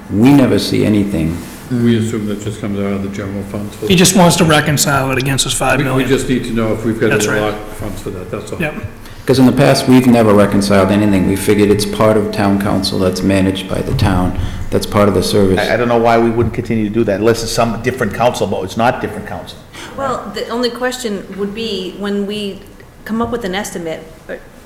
We never see anything. We assume that just comes out of the general funds. He just wants to reconcile it against his 5 We million. just need to know if we've got That's any right. locked funds for that, that's all. Yep. Because in the past, we've never reconciled anything. We figured it's part of town council that's managed by the town. That's part of the service. I don't know why we wouldn't continue to do that unless it's some different council, but it's not different council. Well, the only question would be, when we come up with an estimate,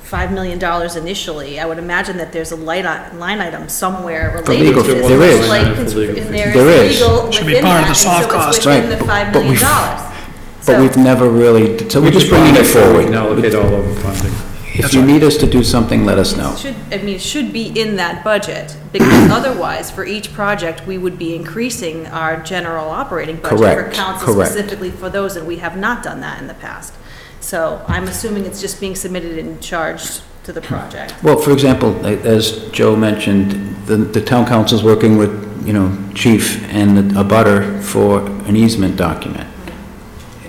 $5 million initially, I would imagine that there's a line item somewhere related legal to fees. this. There is. Like, For legal and fees. There there's is. legal Should be within part of that, the soft and so cost. it's within Right. the $5 But million. we've- But So- we've never really, so we're just bringing it We forward. can allocate all of the funding. If you need us to do something, let us know. It should be in that budget, because otherwise, for each project, we would be increasing our general operating budget for Correct, council correct. specifically for those, and we have not done that in the past. So I'm assuming it's just being submitted and charged to the project. Well, for example, as Joe mentioned, the town council's working with, chief and a butter for an easement document.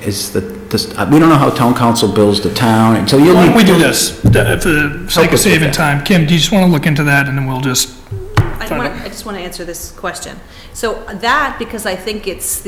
We don't know how town council bills the town, and so you'll Why don't we need, do this, for the sake of us with saving that. time? Kim, do you just want to look into that, and then we'll just, I just want to answer this question. So that, because I think it's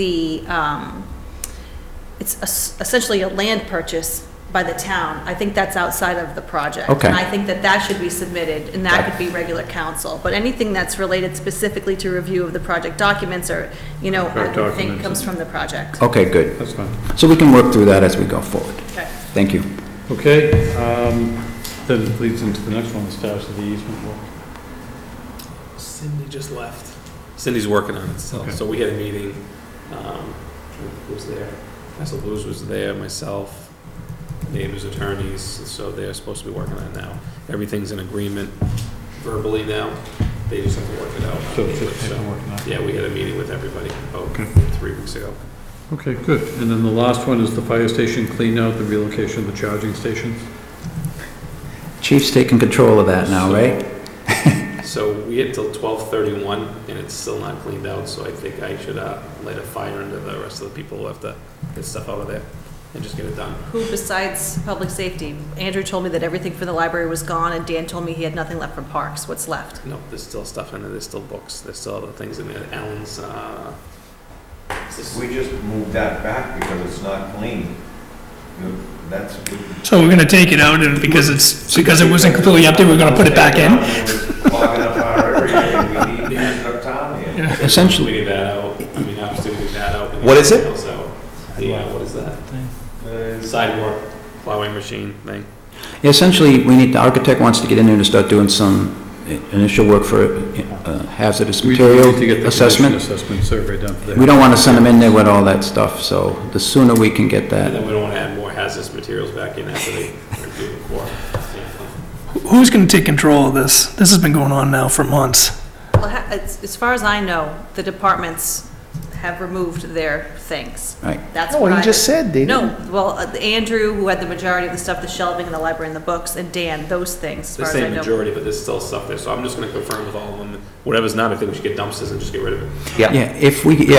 essentially a land purchase by the town, I think that's outside of the project. Okay. And I think that should be submitted, and that could be regular council. But anything that's related specifically to review of the project documents or, I would think documents. comes from the project. okay, good. That's fine. So we can work through that as we go forward. Okay. Thank you. Okay, then it leads into the next one, the status of the easement work. Cindy just left. Cindy's working on it still. Okay. So we had a meeting, who was there? Castle Blues was there, myself, neighbors, attorneys, so they're supposed to be working on it now. Everything's in agreement verbally now, they just have to work it out. So it's just paperwork now. Yeah, we had a meeting with everybody about Okay. 3 weeks ago. Okay, good. And then the last one is the fire station clean out, the relocation of the charging stations. Chief's taking control of that now, right? So we had till 12:31 and it's still not cleaned out, so I think I should light a fire under the rest of the people who have to get stuff out of there and just get it done. Who besides public safety? Andrew told me that everything for the library was gone, and Dan told me he had nothing left from parks. What's left? No, there's still stuff in there, there's still books, there's still other things in there. Alan's, We just moved that back because it's not clean. That's. So we're gonna take it out, and because it wasn't completely empty, we're gonna put it back in? It's clogging up our area, we need to use it uptown here. we Essentially, need that out, I mean, obviously we need that out. and What is it? everything else out. The, what is that? Sidewalk plowing machine thing. essentially, the architect wants to get in there to start doing some initial work for hazardous We material need to get the condition assessment. assessment survey done for that. We don't want to send them in there with all that stuff, so the sooner we can get And that. then we don't want to add more hazardous materials back in after they review the core. Who's gonna take control of this? This has been going on now for months. Well, as far as I know, the departments have removed their things. Right. That's No, what he I- just said they No, well, Andrew, who had the majority of the stuff, the shelving and the library and the books, and Dan, those things, as They far as I say know. majority, but there's still stuff there, so I'm just gonna confirm with all of them. Whatever's not, I think we should get dumpsters and just get rid of it. Yeah, if, Yeah, we give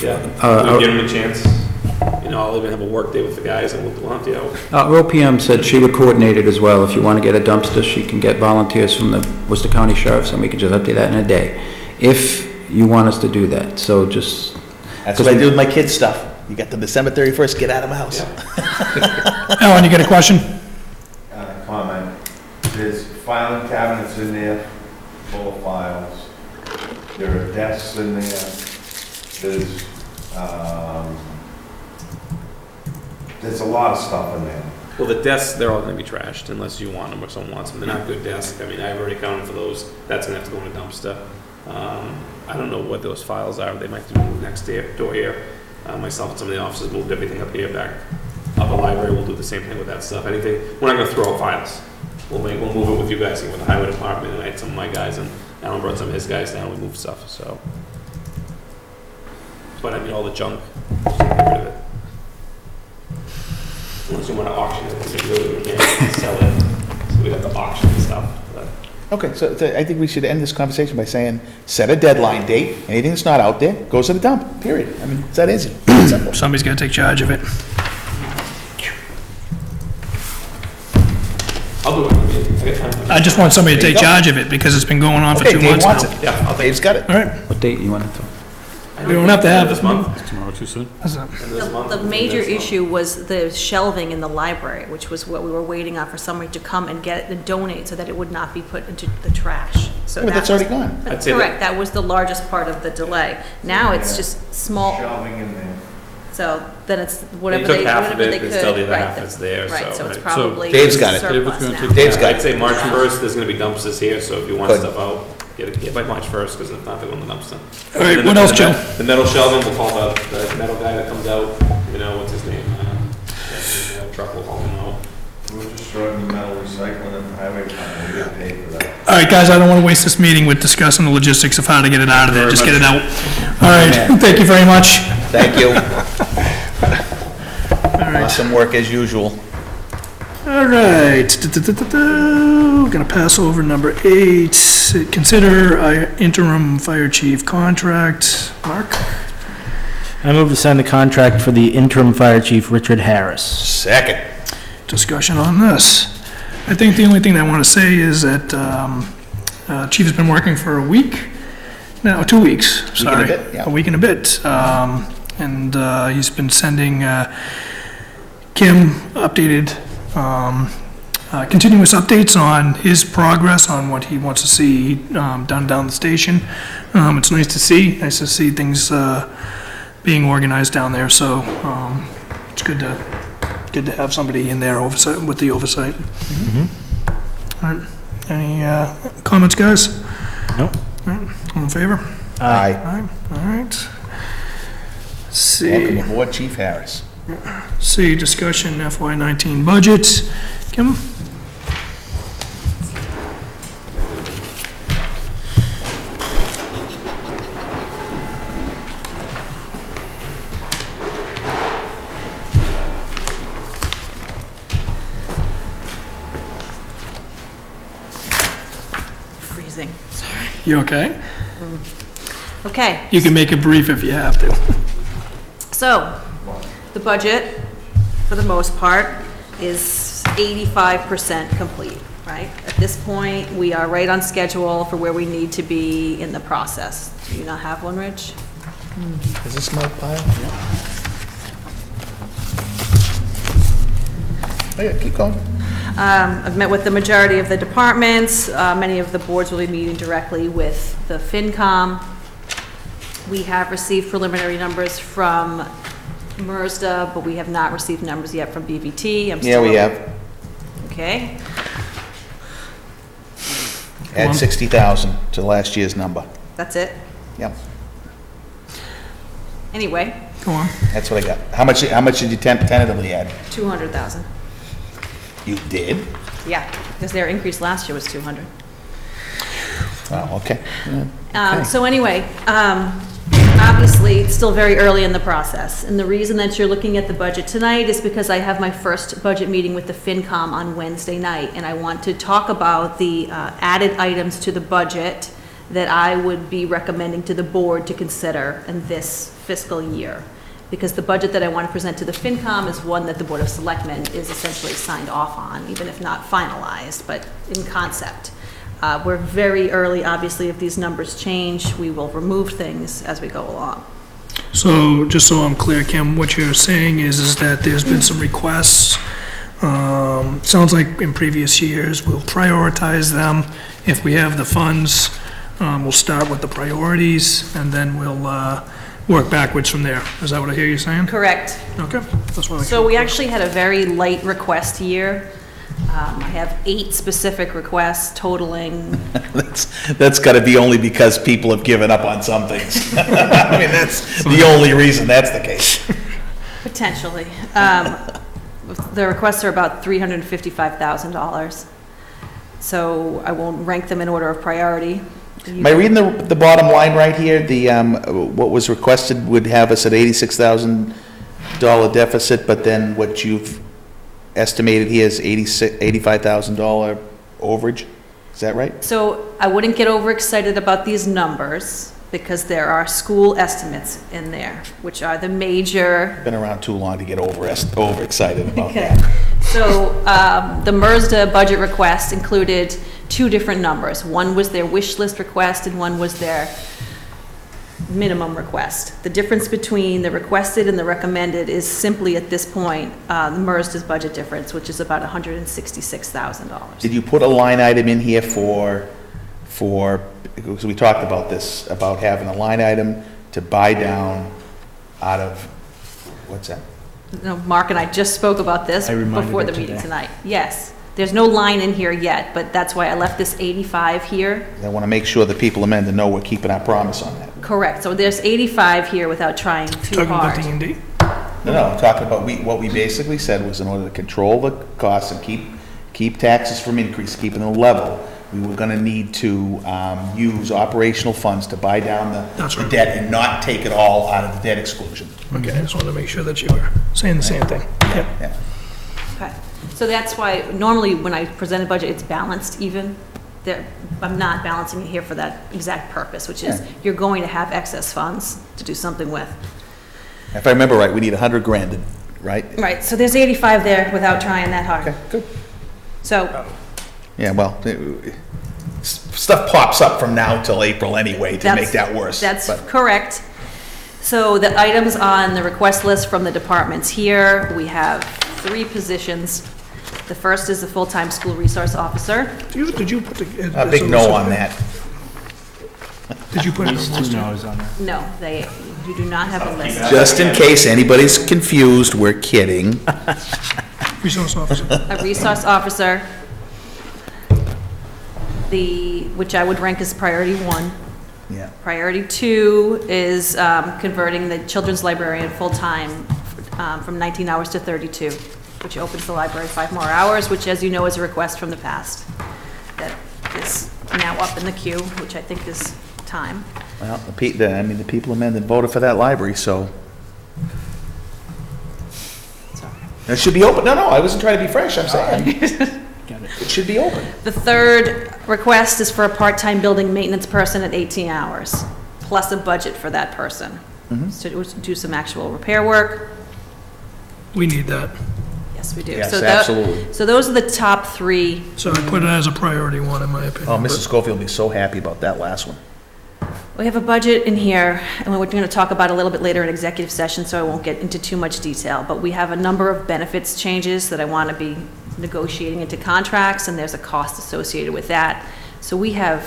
them a chance. I'll even have a work day with the guys and we'll volunteer out. OPM said she would coordinate it as well. If you want to get a dumpster, she can get volunteers from the Worcester County Sheriff's, and we can just update that in a day, if you want us to do that, so just... That's what I do with my kids' stuff. You got to December 31st, get out of my house. Alan, you got a question? Comment. There's filing cabinets in there full of files. There are desks in there. There's a lot of stuff in there. Well, the desks, they're all gonna be trashed unless you want them or someone wants them. They're not good desks. I mean, I've already counted for those. That's gonna have to go in a dumpster. I don't know what those files are. They might be moved next door here. Myself and some of the officers moved everything up here back. Up the library, we'll do the same thing with that stuff. Anything, we're not gonna throw out files. We'll move it with you guys here with the highway department, and I had some of my guys, and Alan brought some of his guys down, we moved stuff, so. But I mean, all the junk, just get rid of it. Unless you wanna auction it, we can't sell it, so we'd have to auction and stuff, but. Okay, so I think we should end this conversation by saying, set a deadline date, anything that's not out there goes to the dump, period. I mean, it's that easy. Simple. Somebody's gotta take charge of it. I'll do it. I got time. I just want somebody to There you take go. charge of it, because it's been going on for Okay, 2 Dave months wants now. it. Yeah, I'll take Dave's got it. All right, What date you want it to? we don't have to have This it. month? Tomorrow too soon? That's it. End of this month? The major issue was the shelving in the library, which was what we were waiting on for somebody to come and get it and donate so that it would not be put into the trash. So Yeah, but that's that was- already gone. That's I'd say that- correct, that was the largest part of the delay. Now it's just small, Shelving in there. so then it's They whatever took they, half whatever of they it, could. there's still the other right, half that's there, Right, so so. it's probably Dave's got it. Dave's surplus gonna now. take. Dave's got it. I'd say March 1st, there's gonna be dumpsters here, so if you want Good. stuff out, get it by March 1st, because if not, they go in the dumpster. All right, And what the- else, the- Joe? The metal shelving, we'll call the metal guy that comes out, you know, what's his name? The truck will haul him out. We're just throwing the metal recycling at the highway department, we get paid for that. All right, guys, I don't want to waste this meeting with discussing the logistics of how to get it out of there. Just get it out. All right, thank you very much. Thank you. All right. Awesome work as usual. All right. We're gonna pass over number 8. Consider interim fire chief contract. Mark? I move to sign the contract for the interim fire chief, Richard Harris. Second. Discussion on this. I think the only thing I want to say is that chief has been working for a week, no, 2 weeks, and a sorry. bit, yeah. A week and a bit. And he's been sending Kim updated, continuous updates on his progress, on what he wants to see done down the station. It's nice to see things being organized down there, so it's good to have somebody in there oversight, with the oversight. All right, any comments, guys? Nope. All right, all in favor? Aye. Aye, all right. See. Welcome aboard, Chief Harris. C, discussion FY19 budget. Kim? Freezing. You okay? Okay, You can make it brief if you have to. so, the budget, for the most part, is 85% complete, right? At this point, we are right on schedule for where we need to be in the process. Do you not have one, Rich? Is this my pile? Oh, yeah, keep going. I've met with the majority of the departments. Many of the boards will be meeting directly with the FinCom. We have received preliminary numbers from MERSDA, but we have not received numbers yet from BVT. Yeah, we have. Okay. Add 60,000 to last year's number. That's it? Yep, Anyway, Go on. that's what I got. How much did you tentatively add? 200,000. You did? Yeah, because their increase last year was 200. Oh, okay. Yeah, okay. So anyway, obviously, it's still very early in the process. And the reason that you're looking at the budget tonight is because I have my first budget meeting with the FinCom on Wednesday night. And I want to talk about the added items to the budget that I would be recommending to the board to consider in this fiscal year. Because the budget that I want to present to the FinCom is one that the Board of Selectmen is essentially signed off on, even if not finalized, but in concept. We're very early, obviously, if these numbers change, we will remove things as we go along. So, just so I'm clear, Kim, what you're saying is that there's been some requests Sounds like in previous years, we'll prioritize them. If we have the funds, we'll start with the priorities, and then we'll work backwards from there. Is that what I hear you saying? Correct. Okay. That's what I So we actually had a very light request year. I have 8 specific requests totaling, That's gotta be only because people have given up on some things. I mean, that's the only reason that's the case. potentially, the requests are about $355,000. So I won't rank them in order of priority. Am I reading the bottom line right here? What was requested would have us at $86,000 deficit, but then what you've estimated here is $85,000 overage? Is that right? So I wouldn't get overexcited about these numbers because there are school estimates in there, which are the major. Been around too long to get overexcited about Okay. that. So the MERSDA budget request included 2 different numbers. One was their wish list request and one was their minimum request. The difference between the requested and the recommended is simply at this point, the MERSDA's budget difference, which is about $166,000. Did you put a line item in here for, because we talked about this, about having a line item to buy down out of, what's that? No, Mark and I just spoke about this I reminded before her the meeting today. tonight. Yes, there's no line in here yet, but that's why I left this 85 here. I want to make sure the people in Mendon know we're keeping our promise on that. Correct, so there's 85 here without trying too Talking about hard. D&D? No, I'm talking about, what we basically said was in order to control the costs and keep taxes from increase, keeping them level, we were gonna need to use operational funds to buy down That's the right. debt and not take it all out of the debt exclusion. Okay, I just wanted to make sure that you were saying the same thing. Yep. Yeah. Okay, so that's why, normally when I present a budget, it's balanced even. I'm not balancing it here for that exact purpose, which is Yeah. you're going to have excess funds to do something with. If I remember right, we need 100 grand, right? Right, so there's 85 there without trying that hard. Okay, good. So, Yeah, well, stuff pops up from now till April anyway to make that worse. That's but- correct. So the items on the request list from the departments here, we have 3 positions. The first is the full-time school resource officer. Did you put the? A big no on that. Did you put it on the Two list? no's on that. No, you do not have a list. Just in case anybody's confused, we're kidding. Resource officer. A resource officer, which I would rank as priority 1. Yeah. Priority 2 is converting the children's librarian full-time from 19 hours to 32, which opens the library 5 more hours, which, as you know, is a request from the past that is now up in the queue, which I think is time. Well, the people in Mendon voted for that library, so. It should be open. No, I wasn't trying to be fresh, I'm saying. It should be open. The third request is for a part-time building maintenance person at 18 hours, plus a budget for that person. To do some actual repair work. We need that. Yes, we do. Yes, So absolutely. So those are the top 3. So I put it as a priority 1, in my opinion. Oh, Mrs. Schofield will be so happy about that last one. We have a budget in here, and we're going to talk about a little bit later in executive session, so I won't get into too much detail, but we have a number of benefits changes that I want to be negotiating into contracts, and there's a cost associated with that. So we have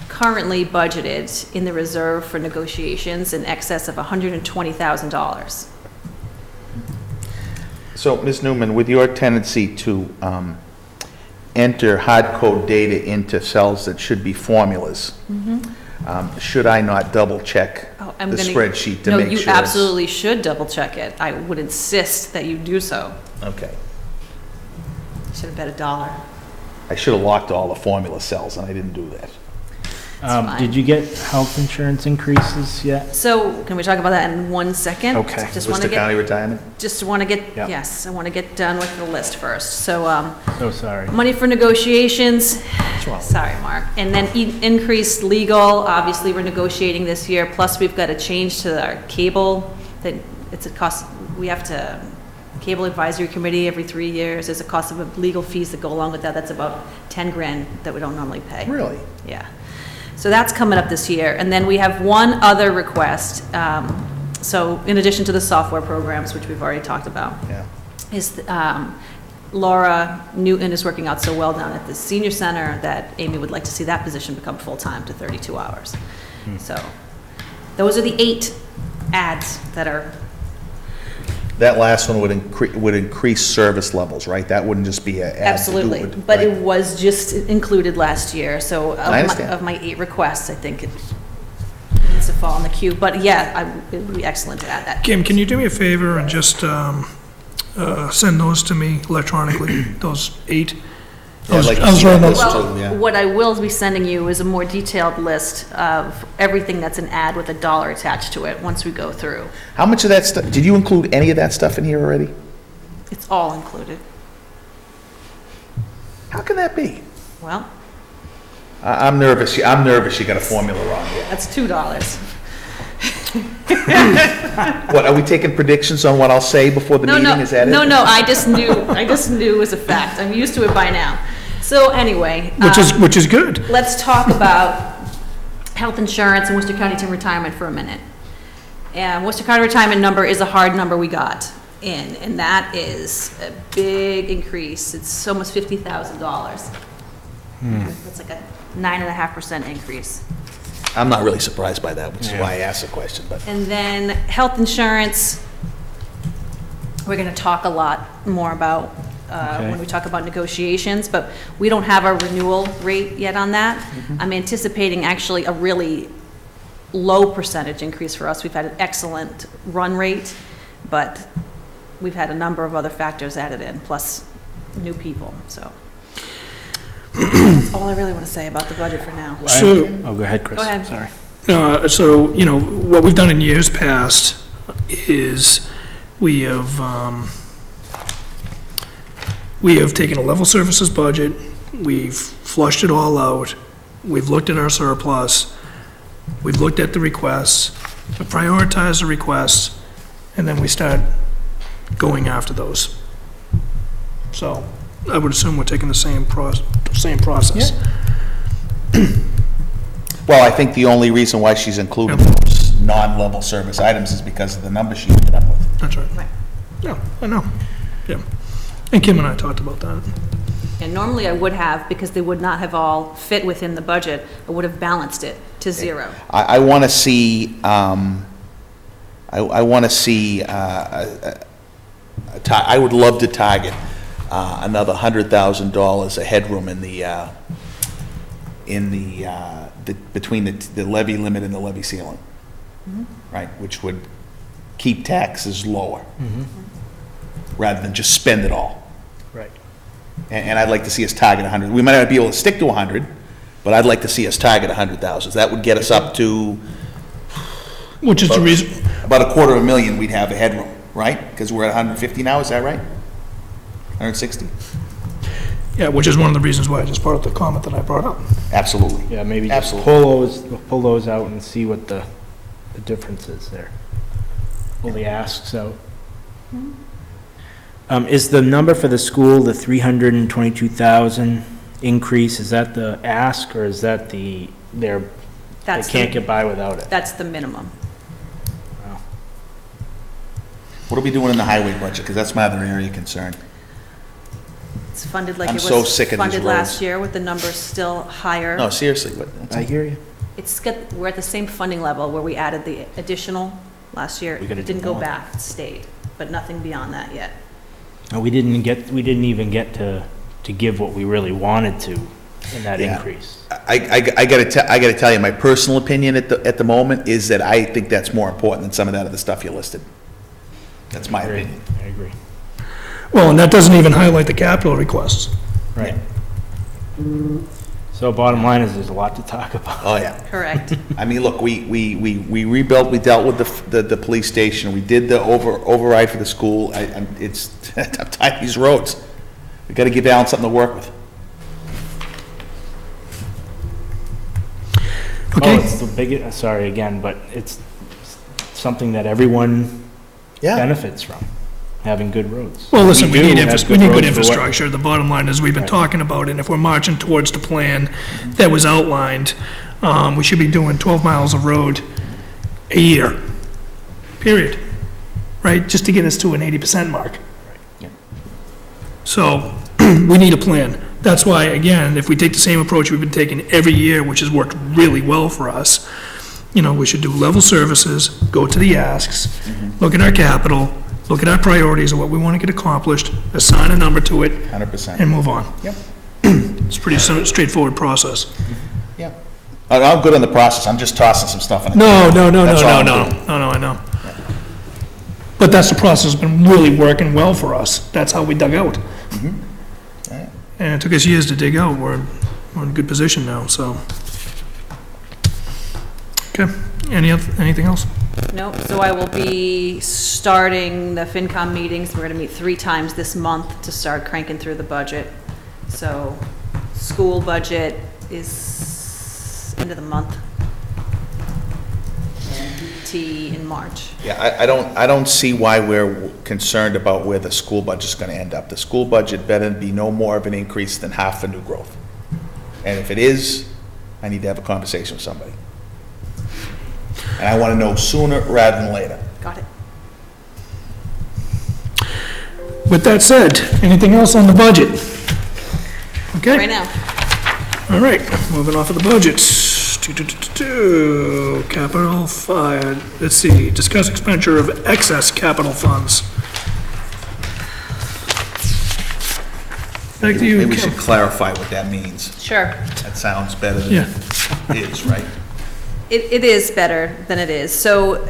currently budgeted in the reserve for negotiations in excess of $120,000. So, Ms. Newman, with your tendency to enter hard code data into cells that should be formulas, should I not double check Oh, the spreadsheet to make sure? No, you absolutely should double check it. I would insist that you do so. Okay. Should have bet $1. I should have locked all the formula cells, and I didn't do that. fine. Did you get health insurance increases yet? So, can we talk about that in 1 second? Okay. Just want to Worcester get, County retirement? just want to get, Yep. yes, I want to get done with the list first. So, So sorry. money for negotiations, wrong? sorry, Mark. And then increased legal, obviously, we're negotiating this year, plus we've got a change to our cable, that it's a cost, we have to, cable advisory committee every 3 years, there's a cost of legal fees that go along with that, that's about 10 grand that we don't normally pay. Really? Yeah. So that's coming up this year. And then we have one other request. So in addition to the software programs, which we've already talked about, Yeah. is Laura Newton is working out so well down at the senior center that Amy would like to see that position become full-time to 32 hours. So those are the 8 ads that are, That last one would increase service levels, right? That wouldn't just be a ad to do absolutely, it, but right? it was just included last year, so I understand. of my 8 requests, I think it needs to fall in the queue, but yeah, it would be excellent to add that. Kim, can you do me a favor and just send those to me electronically, those 8? Yeah, I'd like to I was see that writing list those- too, yeah. Well, what I will be sending you is a more detailed list of everything that's an ad with a dollar attached to it, once we go through. How much of that stuff, did you include any of that stuff in here already? It's all included. How can that be? Well, I'm nervous you got a formula wrong here. that's $2. What, are we taking predictions on what I'll say before the No, meeting? no, Is that it? no, I just knew as a fact. I'm used to it by now. So anyway. Which is good. Let's talk about health insurance and Worcester County Team Retirement for a minute. And Worcester County Retirement number is a hard number we got in, and that is a big increase. It's almost $50,000. That's like a 9.5% increase. I'm not really surprised by that, which is why I asked the question, but. And then health insurance, we're gonna talk a lot more about when we talk about negotiations, but we don't have our renewal rate yet on that. I'm anticipating actually a really low percentage increase for us. We've had an excellent run rate, but we've had a number of other factors added in, plus new people, so. That's all I really want to say about the budget for now. So, Oh, go ahead, Chris. Go ahead. Sorry. so, what we've done in years past is we have taken a level services budget, we've flushed it all out, we've looked at our surplus, we've looked at the requests, we prioritize the requests, and then we start going after those. So, I would assume we're taking the same process. Well, I think the only reason why she's including those non-level service items is because of the number she ended up with. That's right. Right. Yeah, I know. Yeah. And Kim and I talked about that. And normally I would have, because they would not have all fit within the budget, I would have balanced it to 0. I want to see, I want to see, I would love to target another $100,000 of headroom between the levy limit and the levy ceiling, right? Which would keep taxes lower, rather than just spend it all. Right. And I'd like to see us target 100. We might not be able to stick to 100, but I'd like to see us target 100,000. That would get us up to Which is the reason, about $250,000. We'd have a headroom, right? Because we're at 150 now. Is that right? 160. yeah, which is one of the reasons why I just brought up the comment that I brought up. Absolutely. Yeah, maybe just Absolutely. pull those out and see what the difference is there. Pull the asks out. Is the number for the school, the 322,000 increase, is that the ask, or is that they That's can't the- get by without it? That's the minimum. What are we doing in the highway budget? Because that's my other area of concern. It's funded like I'm it so was sick of these funded last roads. year, with the numbers still higher. No, seriously, what? I hear you. We're at the same funding level where we added the additional last year. We gotta It do didn't go more. back, it stayed, but nothing beyond that yet. We didn't even get to give what we really wanted to in that Yeah. increase. I gotta tell you, my personal opinion at the moment is that I think that's more important than some of that other stuff you listed. That's my opinion. I agree. Well, and that doesn't even highlight the capital requests. Right. So bottom line is, there's a lot to talk about. Oh, yeah. Correct. I mean, look, we rebuilt, we dealt with the police station, we did the override for the school. I'm tired of these roads. We gotta give Alan something to work with. Okay. Oh, it's the biggest, sorry again, but it's something that everyone Yeah. benefits from, having good roads. Well, listen, we need do have good roads for what- infrastructure. The bottom line is, we've been Right. talking about it, and if we're marching towards the plan that was outlined, we should be doing 12 miles of road a year, period, right? Just to get us to an 80% mark. So, we need a plan. That's why, again, if we take the same approach we've been taking every year, which has worked really well for us, you know, we should do level services, go to the asks, look at our capital, look at our priorities of what we want to get accomplished, assign a number to it, 100%. and move on. Yep. It's a pretty straightforward process. Yeah. I'm good on the process, I'm just tossing some stuff in. No, That's all I'm doing. I know. But that's the process that's been really working well for us. That's how we dug out. Right. And it took us years to dig out. We're in a good position now, so. Okay, anything else? Nope, so I will be starting the FinCom meetings. We're gonna meet 3 times this month to start cranking through the budget. So, school budget is end of the month. In March. Yeah, I don't see why we're concerned about where the school budget's gonna end up. The school budget better be no more of an increase than half the new growth. And if it is, I need to have a conversation with somebody. And I wanna know sooner rather than later. Got it. With that said, anything else on the budget? Okay. Right now. All right, moving off of the budgets. Capital fire, let's see, discuss expenditure of excess capital funds. Back to you, Maybe we Kim. should clarify what that means. Sure. That sounds better Yeah. than it is, right? It is better than it is. So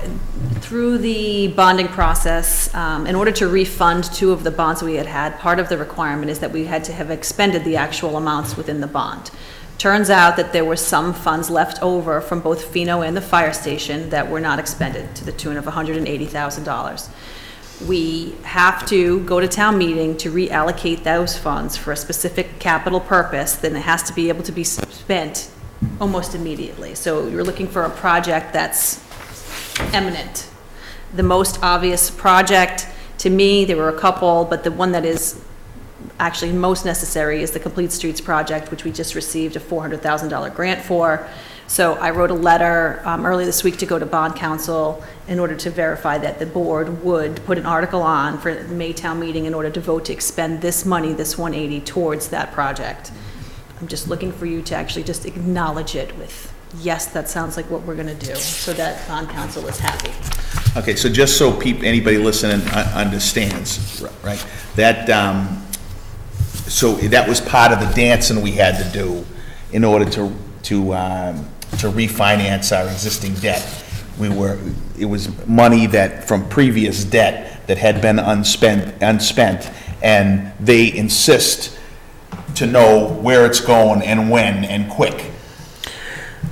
through the bonding process, in order to refund 2 of the bonds we had, part of the requirement is that we had to have expended the actual amounts within the bond. Turns out that there were some funds left over from both Pheno and the fire station that were not expended to the tune of $180,000. We have to go to town meeting to reallocate those funds for a specific capital purpose, then it has to be able to be spent almost immediately. So you're looking for a project that's eminent. The most obvious project, to me, there were a couple, but the one that is actually most necessary is the Complete Streets project, which we just received a $400,000 grant for. So I wrote a letter early this week to go to bond council in order to verify that the board would put an article on for the May town meeting in order to vote to expend this money, this 180, towards that project. I'm just looking for you to actually just acknowledge it with, yes, that sounds like what we're gonna do, so that bond council is happy. Okay, so just so anybody listening understands, right, that, so that was part of the dancing we had to do in order to refinance our existing debt. It was money that, from previous debt that had been unspent, and they insist to know where it's going and when and quick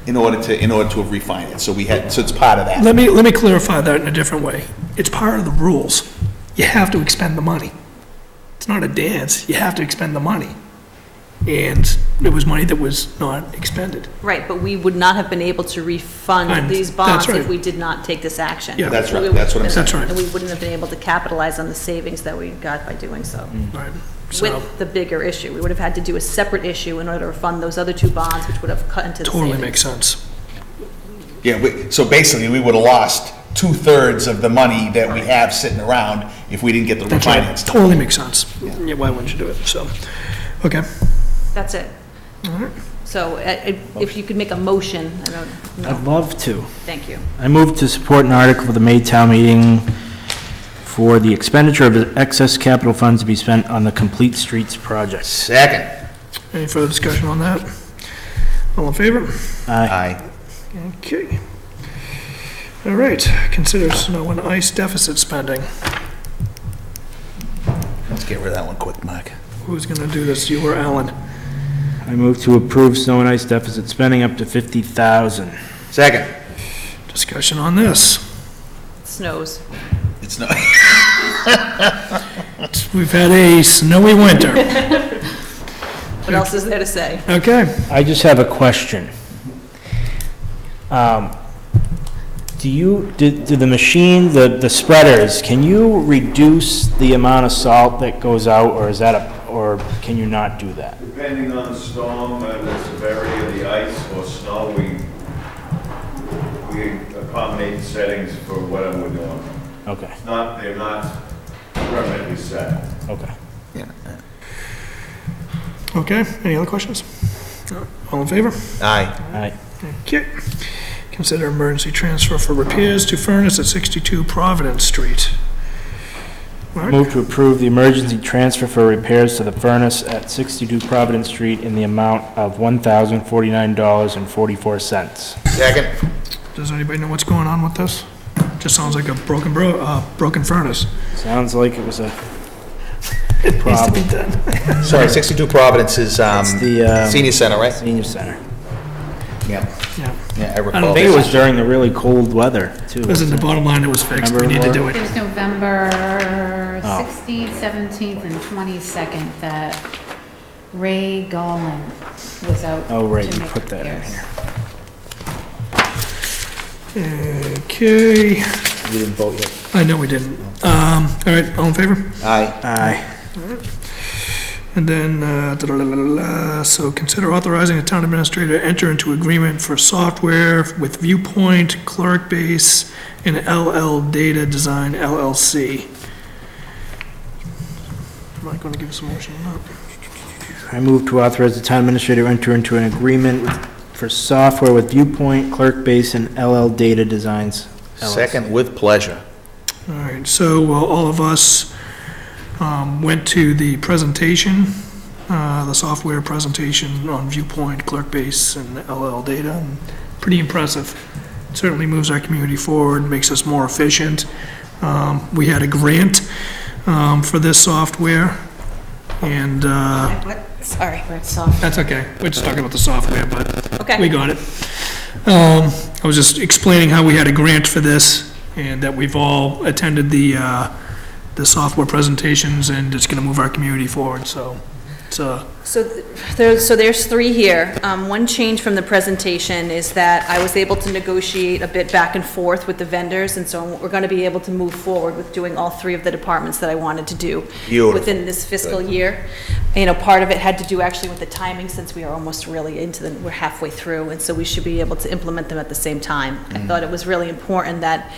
in order to refinance. So it's part of that. Let me clarify that in a different way. It's part of the rules. You have to expend the money. It's not a dance. You have to expend the money. And it was money that was not expended. Right, but we would not have been able to refund these bonds That's right. if we did not take this action. Yeah. That's right, that's what I'm saying. That's right. And we wouldn't have been able to capitalize on the savings that we got by doing so. Right. So, With the bigger issue, we would have had to do a separate issue in order to fund those other 2 bonds, which would have cut into the savings. totally makes sense. Yeah, so basically, we would have lost 2/3 of the money that we have sitting around if we didn't get the That's right. refinance done. Totally makes sense. Yeah, why wouldn't you do it? So, okay. That's it. So if you could make a motion, I don't know. I'd love to. Thank you. I move to support an article for the May town meeting for the expenditure of excess capital funds to be spent on the Complete Streets project. Second. Any further discussion on that? All in favor? Aye. Okay. All right, consider snow and ice deficit spending. Let's get rid of that one quick, Mark. Who's gonna do this, you or Alan? I move to approve snow and ice deficit spending up to $50,000. Second. Discussion on this. It snows. It's not. We've had a snowy winter. What else is there to say? Okay. I just have a question. Do the machine, the spreaders, can you reduce the amount of salt that goes out, or is that or can you not do that? Depending on the storm and the severity of the ice or snow, we accommodate settings for whatever we're doing. Okay, They're not permanently set. okay. Yeah. Okay, any other questions? No. All in favor? Aye. Okay. Consider emergency transfer for repairs to furnace at 62 Providence Street. Mark? Move to approve the emergency transfer for repairs to the furnace at 62 Providence Street in the amount of $1,049.44. Second. Does anybody know what's going on with this? Just sounds like a broken furnace. Sounds like it was a It needs to problem. be done. Sorry, 62 Providence is It's the senior center, right? senior center. Yeah. Yeah. Yeah, I I recall. don't I think it was during the really cold weather, too. Listen, the bottom line, it was fixed. We need to do It it. was November Oh. 16th, 17th, and 22nd that Ray Gollin was out. Oh, right, to you make put that in repairs. here. Okay, We didn't vote yet. I know we didn't. All right, all in favor? Aye. Aye. And then, so consider authorizing the town administrator to enter into agreement for software with Viewpoint, Clerkbase, and LL Data Design LLC. Am I going to give us a motion on that? I move to authorize the town administrator to enter into an agreement for software with Viewpoint, Clerkbase, and LL Data Designs. LLC. Second, with pleasure. All right, so all of us went to the presentation, the software presentation on Viewpoint, Clerkbase, and LL Data. And pretty impressive. Certainly moves our community forward, makes us more efficient. We had a grant for this software, and What? Sorry. Where it's soft. that's okay. We're just talking about the software, but Okay. we got it. I was just explaining how we had a grant for this, and that we've all attended the software presentations, and it's gonna move our community forward, so it's, There's three here. One change from the presentation is that I was able to negotiate a bit back and forth with the vendors, and so we're gonna be able to move forward with doing all three of the departments that I wanted to do Beautiful. within this fiscal year. You know, part of it had to do actually with the timing, since we are almost really we're halfway through, and so we should be able to implement them at the same time. I thought it was really important that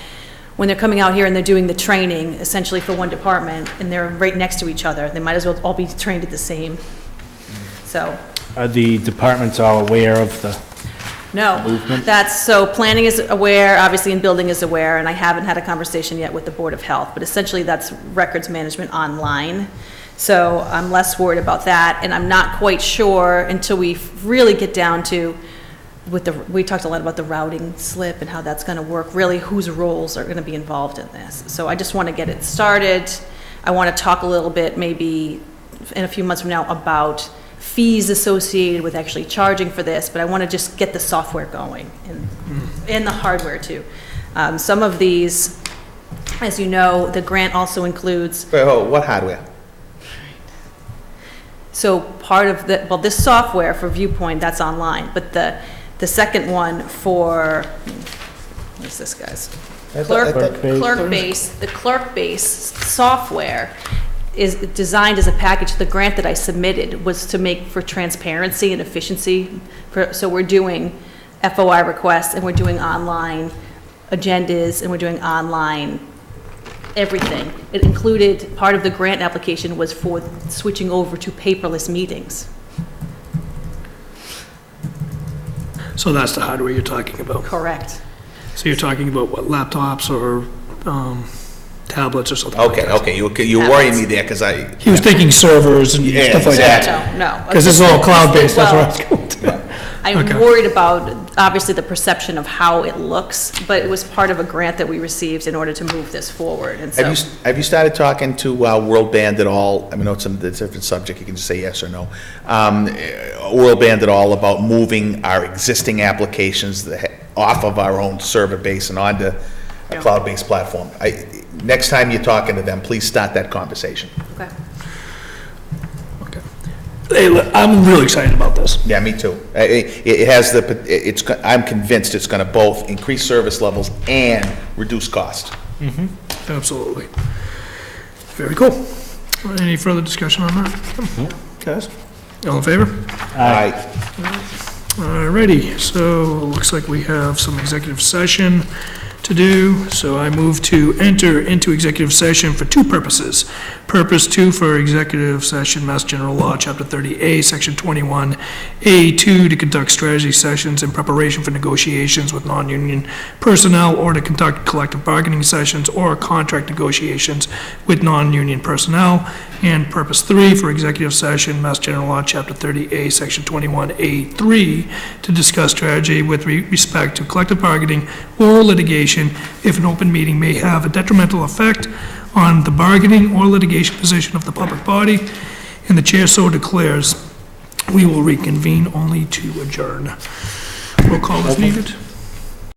when they're coming out here and they're doing the training, essentially for one department, and they're right next to each other, they might as well all be trained at the same. So, Are the departments all aware of the, no, Movement? so planning is aware, obviously, and building is aware, and I haven't had a conversation yet with the Board of Health, but essentially that's records management online. So I'm less worried about that, and I'm not quite sure until we really get down to, we talked a lot about the routing slip and how that's gonna work, really whose roles are gonna be involved in this. So I just wanna get it started. I wanna talk a little bit, maybe in a few months from now, about fees associated with actually charging for this, but I want to just get the software going and the hardware too. Some of these, as you know, the grant also includes, Wait, hold, what hardware? so part of the, well, this software for Viewpoint, that's online, but the second one for, what is this, guys? Clerkbase, the Clerkbase software is designed as a package. The grant that I submitted was to make for transparency and efficiency. So we're doing FOI requests, and we're doing online agendas, and we're doing online everything. It included, part of the grant application was for switching over to paperless meetings. so that's the hardware you're talking about. Correct. So you're talking about what, laptops or tablets or something like that? Okay, you worrying me there, because I, He was thinking servers and Yeah, stuff like that. exactly. No. Because it's all cloud-based, that's what I was going to. I'm Okay. worried about, obviously, the perception of how it looks, but it was part of a grant that we received in order to move this forward, and so. have you started talking to World Band at all? I mean, it's a different subject, you can just say yes or no. World Band at all about moving our existing applications off of our own server base and onto a Yeah. cloud-based platform? Next time you're talking to them, please start that conversation. Okay. Hey, look, I'm really excited about this. Yeah, me too. It has I'm convinced it's gonna both increase service levels and reduce cost. Absolutely. Very cool. Any further discussion on that? Guys, all in favor? Aye. Alrighty, so looks like we have some executive session to do, so I move to enter into executive session for two purposes. Purpose 2 for executive session, Mass General Law, Chapter 30A, Section 21A2, to conduct strategy sessions in preparation for negotiations with non-union personnel or to conduct collective bargaining sessions or contract negotiations with non-union personnel. And purpose 3 for executive session, Mass General Law, Chapter 30A, Section 21A3, to discuss strategy with respect to collective bargaining or litigation if an open meeting may have a detrimental effect on the bargaining or litigation position of the public body, and the chair so declares. We will reconvene only to adjourn. Roll call is needed.